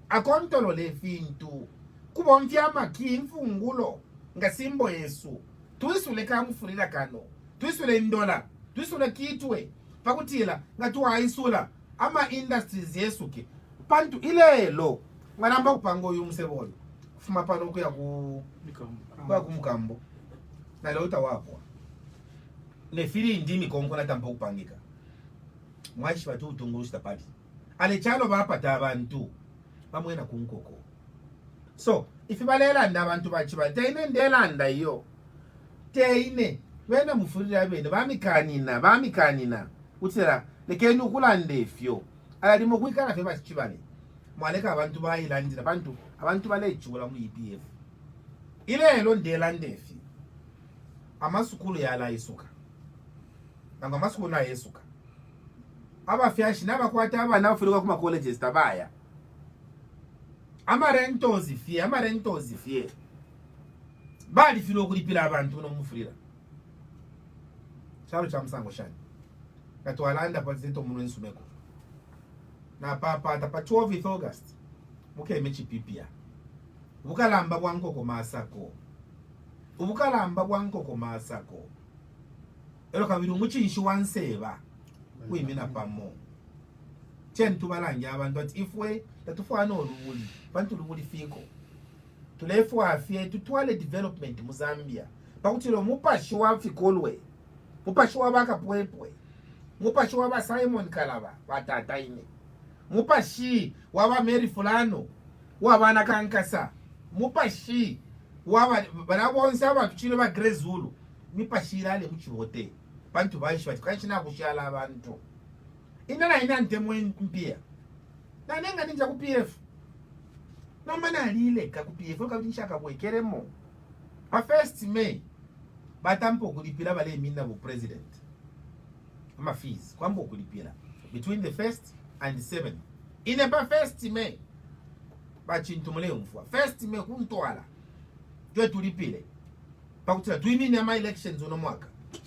akontolo le fintu kubo mfyama kimfungulo nga simbo Yesu tuisule Mufulira kano tuisule ndola tuisule kitwe pakutila nga tuwaisula ama industries yesuke pantu ilelo ngalamba kupango uyu msebolo kufuma pano kuya kumkambo na leo utawapwa nefiri ndimi kongo na tampa kupangika mwashi batu utungurushita pati alechalo bapata abantu bamwena kunkoko so ifibalela nda abantu bachiba teine ndelanda iyo teine wena Mufulira bene bamikanina utira lekenu kulande fyo alimo kwikana fe bachibane mwaleka abantu bayilandira abantu balechula mu EPF ilelo ndelande fi amasukulu yala isuka nanga amasukulu na yesuka abafyashi nabakwata abana bafulika kuma colleges tabaya amarentozi fie bali filo kulipira abantu no Mufulira chalo cha msango shani katwalanda patito muno nsumeko na papa pa 12 August muke mechi pipia ubukalamba bwankoko masako elo kabiri umuchinshi wanseba kwimina pamo chentu balanja abantu ati ifwe tatufana olubuli bantu lubuli fiko tulefu afye tutwale development mu Zambia pakutilo mupashi wa fikolwe mupashi wa bakapwepwe mupashi wa ba Simon Kalaba batataine mupashi wa ba Mary Fulano wa bana kankasa mupashi wa banabonsa abantu chilo ba Grezulu mipashira ale muchibote bantu bayishi batikashina kushala abantu ina ntemo mpia na nenga ninja ku PF no mana alile ka ku PF ka nshaka bwekeremo pa 1st May batampo kulipira bale minna bu president ama fees kwambo kulipira between the 1st and the 7th ine pa 1st May bachintumule umfwa 1st May kuntwala jo tulipire pakutira tuimini ama elections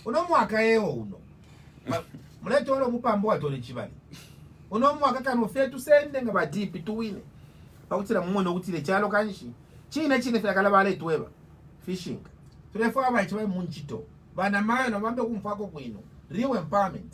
uno mwaka yeo uno mulete wala mupambo atole chibali uno mwaka kano fetu sende nga badipi tuwine pakutira mmono kutile chalo kanshi chine fya Kalaba ale tuweba fishing tulefa abayichiwe munchito bana mayo no bambe kumfako kwino real empowerment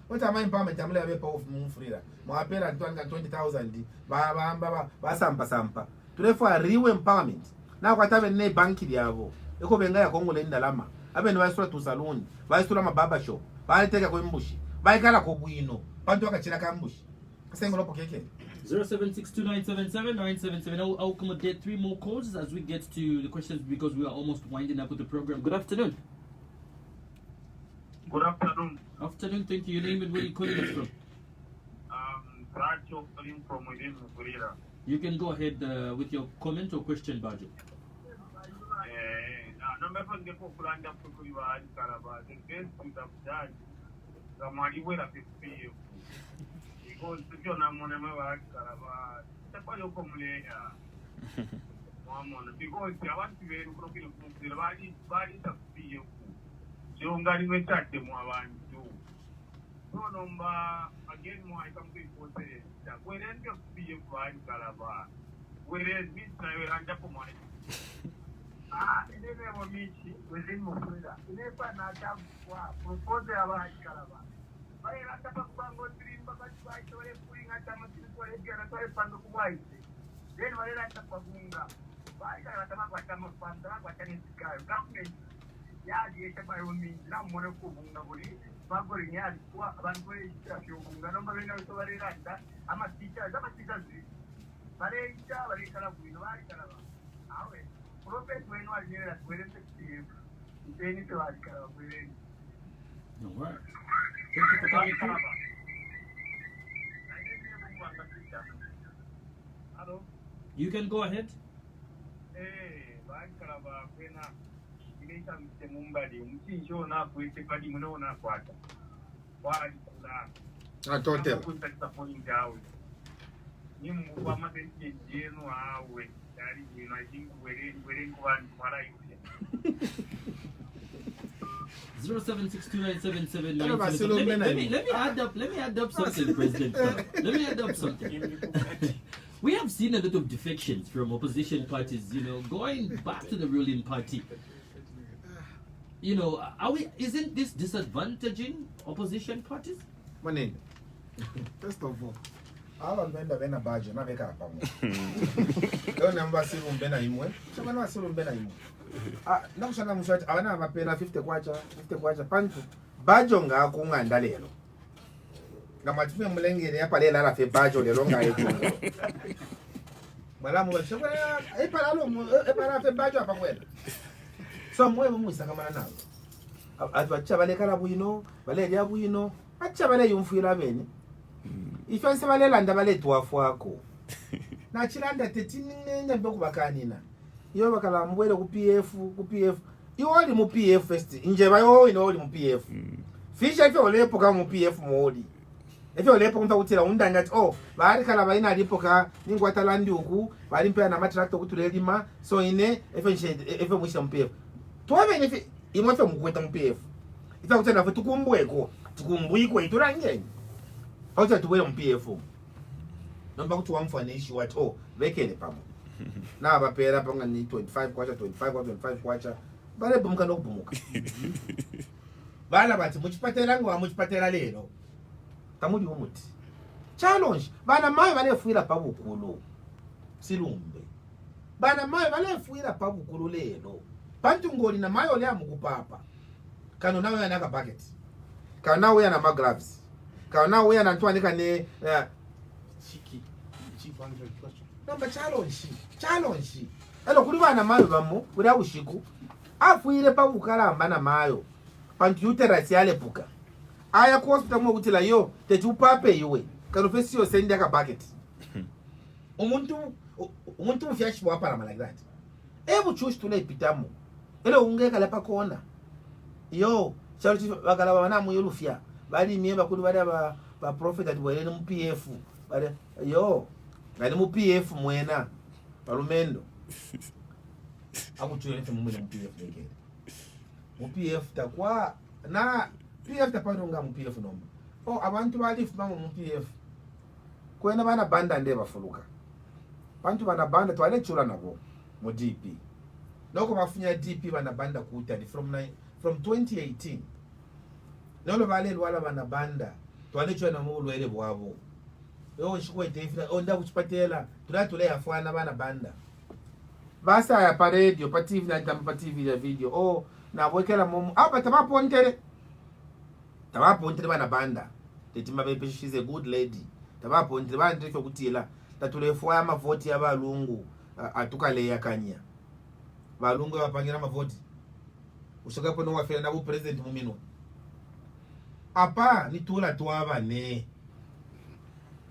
what am I empowerment amule abepa of Mufulira mwapela 200,000 basampa tulefa real empowerment na kwatabe ne banki lyabo eko benga ya Kongo lenda lama abene bayisula tu salon bayisula ma barber shop bayiteka ko imbushi bayikala ko bwino bantu akachira ka mbushi kasengo lopo keke 0762977977. I'll accommodate 3 more calls as we get to the questions because we are almost winding up with the program. Good afternoon. Good afternoon. Afternoon, thank you. Your name and where you calling us from? Racho calling from within Mufulira. You can go ahead with your comment or question, Bajo. Number one, the Kulanda Mufulira Kalaba, the best we have done, the money will have been because if you're not money, Kalaba, the Palo Comulea. Because I want to be able to the body of PF. So I'm going to chat them one too. So number again, more I come to say that when end of PF Kalaba, whereas this time we're under for money. In the name of Michi, within Mufulira, in a panata, propose about Kalaba. I had a Pango dream, but I started putting at a machine for a Garatai Pandu White. Then I had a Pagunga. I got a Matama Panda, but I need to go. Yeah, the by means, now Monaco, Bagoring Yard, Banquet, Ganoma, Sovaranda, I'm a teacher, I'm a teacher. But I tell you, Kalaba. Prophet when was here at Wednesday, any to ask within. No worries. Thank you for coming through. Hello. You can go ahead. Hey, Kalaba, when I the Mumbadi, show up with the Padimona quarter. Why? I told them. Put that point down. nimugwa matenje jenu awe dari you know I think we're kubantu mara yuya 0762977977. Let me add up something, President. Let me add up something. We have seen a lot of defections from opposition parties, you know, going back to the ruling party. You know, isn't this disadvantaging opposition parties? Manene. First of all, abantu benda budget na beka pamwe. Leo namba simu mbena imwe. Shabana simu mbena imwe. Nakushanga mushati abana abapena 50 kwacha pantu bajo ngako nganda lelo. Ngamathume mulengere yapalela la fe bajo lelo ngayekunga. Mala mu bashobora epala fe bajo apakwela. So mwe mumusaka mana nawo. Atwacha balekala buyino, balelya buyino, acha bale yumfuira bene. Ifense balelanda baletwa fwako. Na chilanda tetinene mbokubakanina. Iyo bakala mbwele ku PF. Iyo oli mu PF first. Nje bayo ino oli mu PF. Fisha ife olepo ka mu PF moli. Ife olepo kumta kutira undanga ati bari kala bayina alipoka ningwata landi uku, bari mpea na matractor kutulelima, so ine ife mwisha mu PF. Tuwabe ife imwefe mkweta mu PF. Ife kutena fe tukumbweko, tukumbwiko iturangenye. Hauta tuwele mu PF. Nomba kutuwa mfanishi watu bekele pamo. Na abapera panga ni 25 kwacha bale bumuka no bumuka bala bati muchipatela ngo muchipatela lero tamudi umuti challenge bana mayo bale fuira pabukulu silumbe bana mayo bale fuira pabukulu lero bantu ngoli na mayo lya mukupapa kano nawe yana ka bucket kano nawe yana ma gloves kano nawe yana ntwanika ne chiki 100 Namba challenge. Elo kuli bana mayo bamu kuli abushiku. Afuire pa bukalamba na mayo. Pantu uterasi ale puka. Aya ku hospital mo kutila yo techupape iwe. Kano fesi yo send aka bucket. Umuntu mfyashi bwa para like that. Ebu chushi tule ipitamu. Elo ungeka lepa kona. Yo, charity bakala bana mu yolufya. Bali miemba kuli bali ba prophet ati bwele mu PF. Bali yo ngani mu PF mwena palumendo akuchwele fe mumwe mu PF lekele mu PF takwa na PF tapanonga mu PF nomba abantu balifu bamwe mu PF kwena bana banda nde bafuluka bantu bana banda twale chula nabo mu DP noko bafunya DP bana banda kutali from 2018 nolo bale lwala bana banda twale chwana mu lwele bwabo yo shikwete ifika onda kuchipatela tulatule yafwana bana banda basa ya radio pa TV na tamba TV ya video na bwekela momu apa tabapontere bana banda tetima bebe she's a good lady tabapontere bana ndifo kutila tatulefwa ya mavoti ya balungu atukale yakanya balungu bapangira mavoti ushoka pono wafela na bu president mumino apa nitula twabane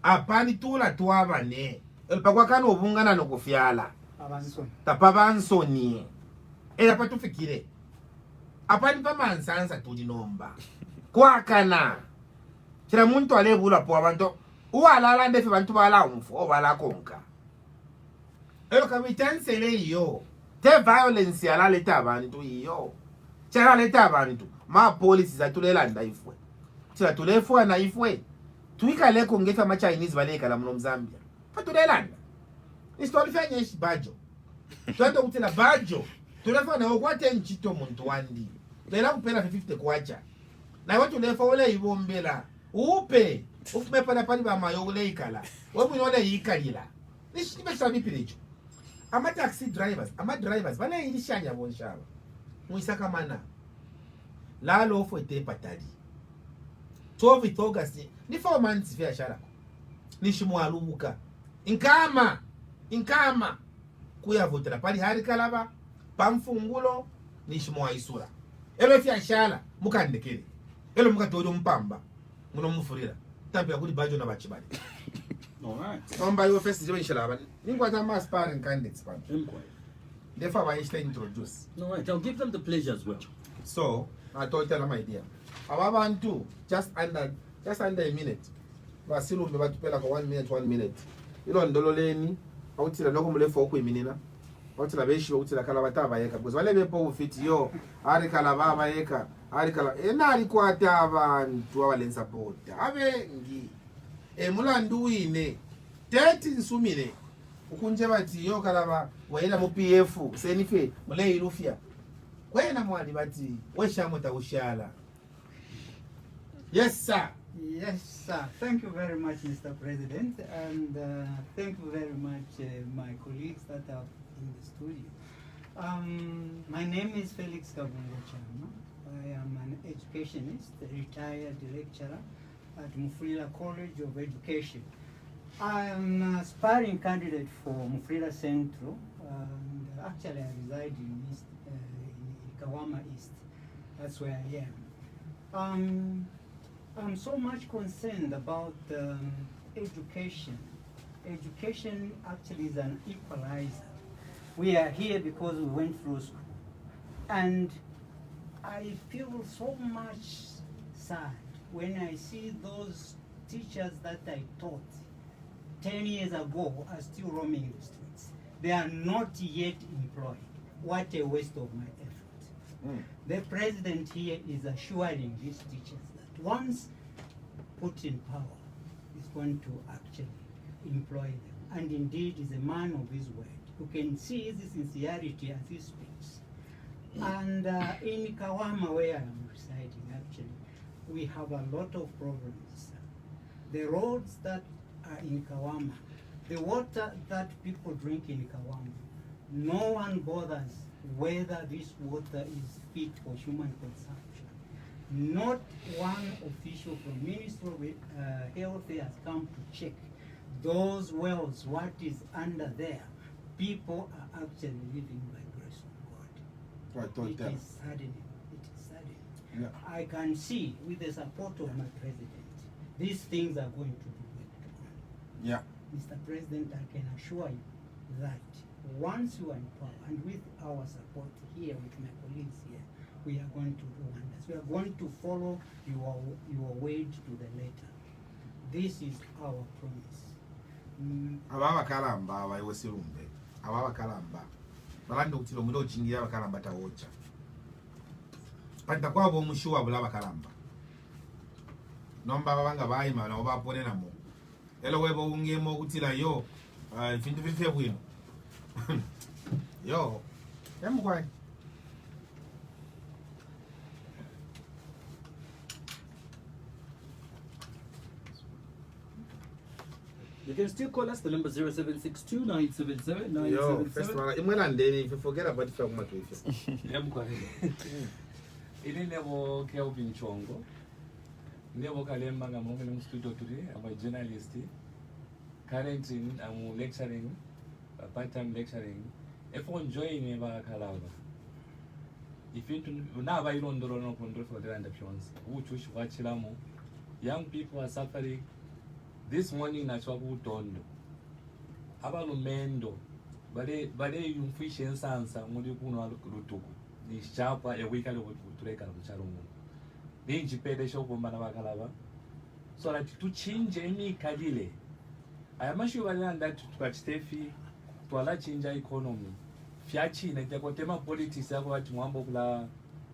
apani tula twabane elpakwa kano obungana nokufyala abansoni tapa bansoni era patufikire apani pamansansa tuli nomba kwakana kira muntu alebula po abantu uwalala ndefe bantu bala umfo obala konka elo kamitansele iyo te violence yala leta abantu iyo kira leta abantu ma police zatulela ndaifwe kira tulefwa na ifwe tuikale kongefa ma Chinese baleka la mno Zambia fatulelanda istolifanya ishi bajo twende kutila bajo tulefa na okwate nchito muntu wandi lela kupela 50 kwacha na watu lefa ole ibombela upe ufume pana pani ba mayo ole ikala wewe ole yikalila nishibe sabi pilecho ama taxi drivers bana ilishanya bonshaba muisaka mana lalo fwete patali 12 August ni 4 months vya shara nishimwaluka inkama kuyavotera pali hari Kalaba pamfungulo nishimwa isura elo vya shara mukandekele elo mukatojo mpamba muno Mufulira tambira kuli bajo na bachibali Alright. Omba yo first jibe shalaba ningwata ma sparring candidates pa therefore I should introduce. Alright, I'll give them the pleasure as well. So I told them my idea ababantu just under a minute basilumbe batupela kwa 1 minute ilondololeni awuthila lokho mulefa okuyiminina awuthila beshiwe ukuthi la Kalaba tabayeka because wale bepo ufiti yo ari Kalaba abayeka ari Kalaba enali kwata abantu awalen support abengi emulandu wine 30 nsumile ukunje bati yo Kalaba wayela mu PF senife mule ilufia kwena mwali bati weshamuta ushala. Yes sir. Yes, sir. Thank you very much, Mr. President, and thank you very much, my colleagues that are in the studio. My name is Felix Kabungo Chama. I am an educationist, a retired lecturer at Mufulira College of Education. I am an aspiring candidate for Mufulira Central, and actually I reside in Kawama East. That's where I am. I'm so much concerned about education. Education actually is an equalizer. We are here because we went through school. And I feel so much sad when I see those teachers that I taught 10 years ago are still roaming the streets. They are not yet employed. What a waste of my effort. The president here is assuring these teachers that once put in power, is going to actually employ them. And indeed is a man of his word, who can see his sincerity as he speaks. And in Kawama, where I'm residing, actually, we have a lot of problems. The roads that are in Kawama, the water that people drink in Kawama, no one bothers whether this water is fit for human consumption. Not one official from Ministry of Health has come to check those wells, what is under there. People are actually living by grace of God. It is saddening. It is saddening. Yeah. I can see with the support of my president, these things are going to be worked on. Yeah. Mr. President, I can assure you that once you are in power, and with our support here, with my colleagues here, we are going to do wonders. We are going to follow your word to the letter. This is our promise. Ababa Kalamba abayiwesilumbe ababa Kalamba balanda ukuthi lo muntu ojingira abakalamba tawocha panta kwabo mushuwa bulaba Kalamba nomba babanga bayima na obapone namo elo webo ungemo ukuthi la yo fintu fife bwino yo emkwai. You can still call us, the number 0762 977 Yo, first of all, if you forget about the film, Ili nebo Kelvin Chongo. Nebo Kalemba ngamonge studio today. I'm a journalist. Currently, I'm lecturing, part-time lecturing. If you enjoy me, Kalaba. If you now buy on the run control for the adoptions, which watch young people are suffering. This morning nachwaku tondo abalumendo bale yumfishe nsansa muri kuno lutuku ni chapa ewika lo kutuleka mcharumu ninji pede shoko na Bakalaba so that to change emi kadile ayamashu balanda tukachitefi twala change economy fyachi na tekotema politics yako wati mwambo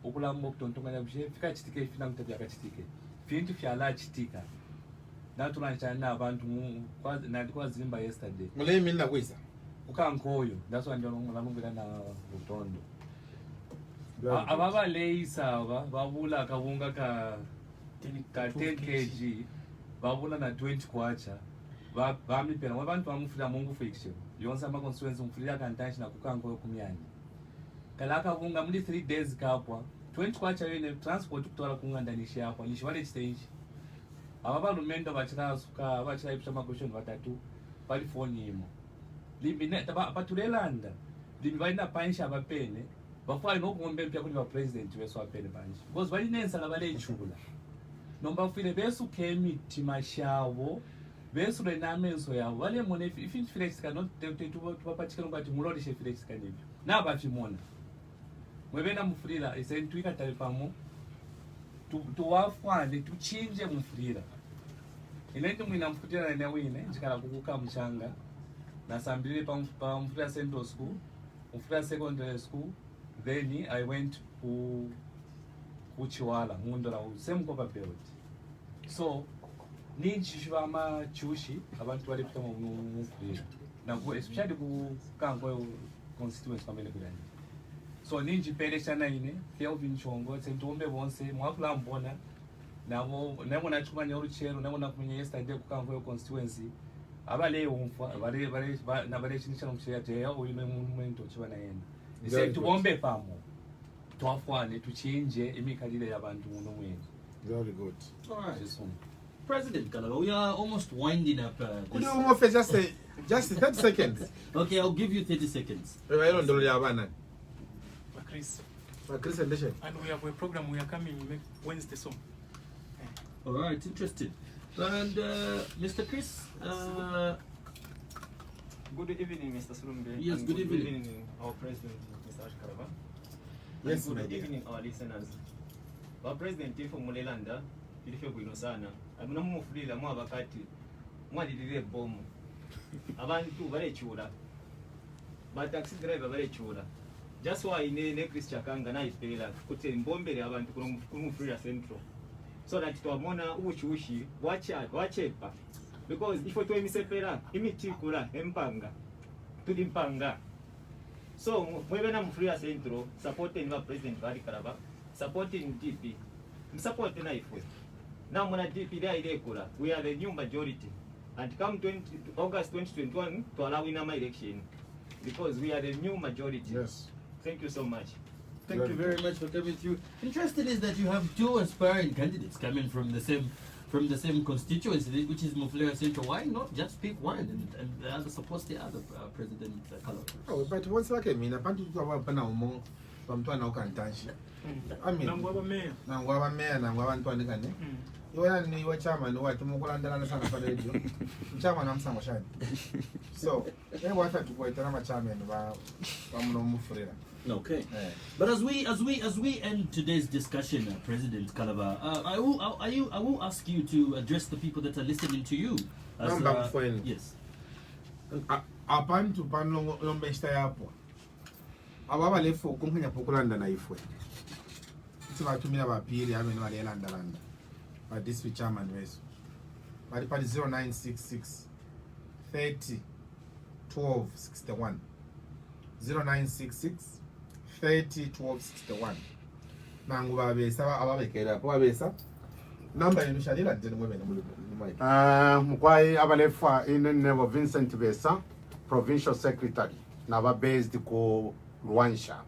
okula mbo tontonga bje fika chitike fina mtabya kachitike fintu fyala chitika. That's why I abantu nalikuwa zimba yesterday. Mule minna kwisa. Ukankoyo. That's why ndio ngalamumbira na utondo. Ababa leisa babula kawunga ka 10 kg. Babula na 20 kwacha. Bami pena abantu bamufira mungu fiction. Yonsa ma constituency mufira kantanshi na kukankoyo kumyani. Kalaka kunga muri 3 days kapwa. 20 kwacha yene transport kutola kunga ndani shi hapo. Ni shwale stage. Ababalumendo bachirasuka bachirayipsha makweshoni batatu bali phone imo limbine batulelanda limbi balina panisha abapene bafali nokungombe mpya kuli ba president beso apene panisha because bali nensa labale chula nomba ufile besu kemi timashabo besu le namenso yabo bale mone if Felix cannot to bapachikana ngati mulodi she Felix kanibyo na bafimona mwebena Mufulira isentwika talipamo tuwafwane tuchinje Mufulira. Ilento mwina Mufulira na wine njikala kukuka mchanga nasambirire Mufulira Central School, Mufulira Secondary School, then I went to Chiwala, Mundora, same cover belt. So, ninchishwa ama chushi, abantu bali pita Mufulira. Na especially ku Kango constituency family kudani. So ninji pelesha na ine, Kelvin Chongo, sentuombe bonse, mwakula mbona, namo nachuma nyoru chero, namo nakumenya yesterday ku Kango constituency. Abale umfa, abale chinisha mchia teya, uyume mwento chiwa na yena. Nise tuombe pamo, tuafwane, tuchinje, imikadile ya bantu muno mwenu. Very good. Alright. President Kalaba, we are almost winding up. Could you offer just 30 seconds? Okay, I'll give you 30 seconds. Chris. Chris and Deshe. And we have a program we are coming Wednesday soon. Alright, interesting. And Mr. Chris, good evening, Mr. Surumbe. Yes, and good evening. evening, our president, Mr. Kalaba. Yes, and my good dear. evening, our listeners. Our president from Mulelanda, ilifyo bwino sana. Abuna Mufulira mwa bakati mwadilire bomu. Abantu barechura. Ba taxi driver barechura. Just why ne Chris Chakanga na ipela kuti mbombere abantu ku Mufulira Central. So that twamona uchi wachepa. Because if we emisepera imichikula empanga tulimpanga. So mwebe na Mufulira Central supporting the president Bari Kalaba, supporting DP. Support na ifwe. Now muna DP there ilekula. We are the new majority. And come August 2021 to allow in my election. Because we are the new majority. Yes. Thank you so much. thank you very much for coming through. Interesting is that you have two aspiring candidates coming from the same constituency, which is Mufulira Central. Why not just pick one and the other support the other President Kalaba? Oh, but once like I mean, abantu pana umo pamtwana ukantanshi. I mean, Nangwaba mayor. Nangwaba mayor nangwaba ntwana kane. Yona ni wa chairman wa tumukulandana sana pa radio. Chairman amsango shani. So, wata tukoitana ma chairman ba muno Mufulira. Okay. But as we end today's discussion, President Kalaba, I will ask you to address the people that are listening to you. Yes. Abantu pano lombesta yapo. Ababa lefo kumpanya pokulanda na ifwe. Tsibatumira bapiri amene balelanda landa. But this with chairman weso. Bali pali 0966 30 12 61. 0966 30 12 61. Nangu babesa ababekera po babesa. Number yenu shalila ndene mwemene muli. Mkwai abalefa in the name of Vincent Besa, Provincial Secretary, naba based ko Rwansha.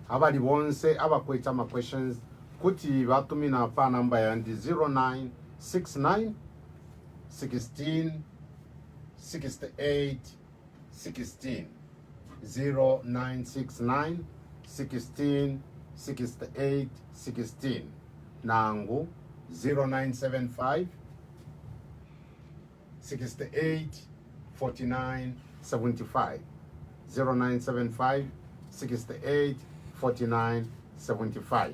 Abali bonse abakweta ma questions kuti batumina pa number yandi 0969 16 68 16 0969 16 68 16 nangu 0975 68 49 75 0975 68 49 75.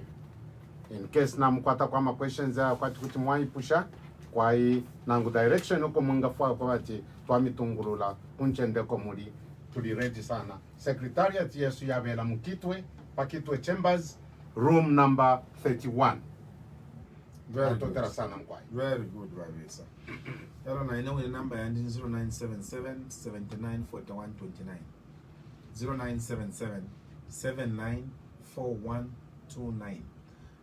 In case namukwata kwa ma questions ya kwati kuti mwaipusha kwa hii nangu direction uko mwingafua kwa wati twamitungulula kunchende muri tuli ready sana. Secretariat yesu yabela mukitwe pakitwe chambers room number 31. Very good. Sana mkwai. Very good, Babesa. I know the number and 0977 79 41 29. 0977 79 41 29.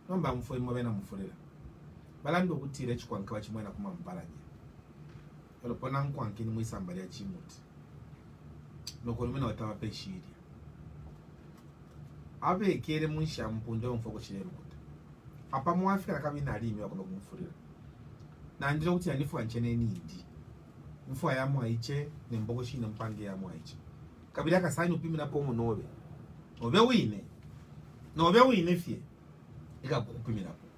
Number mfoi mwena Mufulira. Balando kutire chikwanka wachimwena kuma mpalanye. Pona nkwanki ni mwisambali ya chimuti. Nokolumina watawa peshiri. Abe kere mwisha mpunjo mfoko chilerukuta. Apa mwafika kama inalimi wako Mufulira. Na ndilo kuti anifu anchene nindi. Mfu ayamu aiche ni mbogo shi mpange ya aiche. Kabila kasani upimi na pomo nobe. Nobe wine. Nobe wine fie. Ika kupimi na pomo.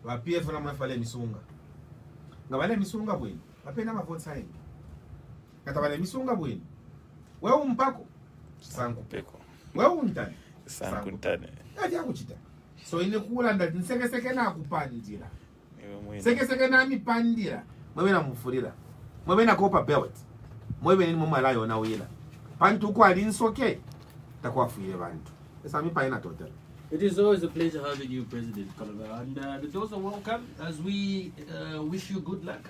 Wa PF na mwafale misunga. Ngabale misunga bwini. Wapena mavoti saini. Katabale misunga bwini. Wewe mpako. Sangu peko. Wewe untani. Sangu ntane. Yati akuchita. So ine kula ndati nseke na kupandira. Niwe mwini. Seke na mipandira. Mwabena Mufulira. Mwabena kopa belt. Mwewe ni mumala yona wila. Pantu kwa linsoke. Takuwa fuye bantu. Esa mi pa ina total. It is always a pleasure having you, President Kalaba, and the doors are welcome as we wish you good luck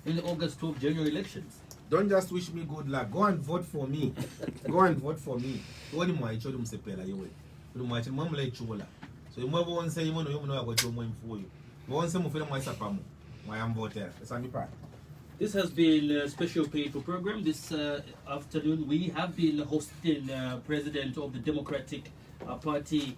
in the August 12 general elections. Don't just wish me good luck. Go and vote for me. Go and vote for me. Woni mwaicho msepela yewe. Mwachi mwamula ichula. So you move on say you know what you're going for you. Once you feel my sapamu, my voter. This has been a special paper program. This afternoon we have been hosting President of the Democratic Party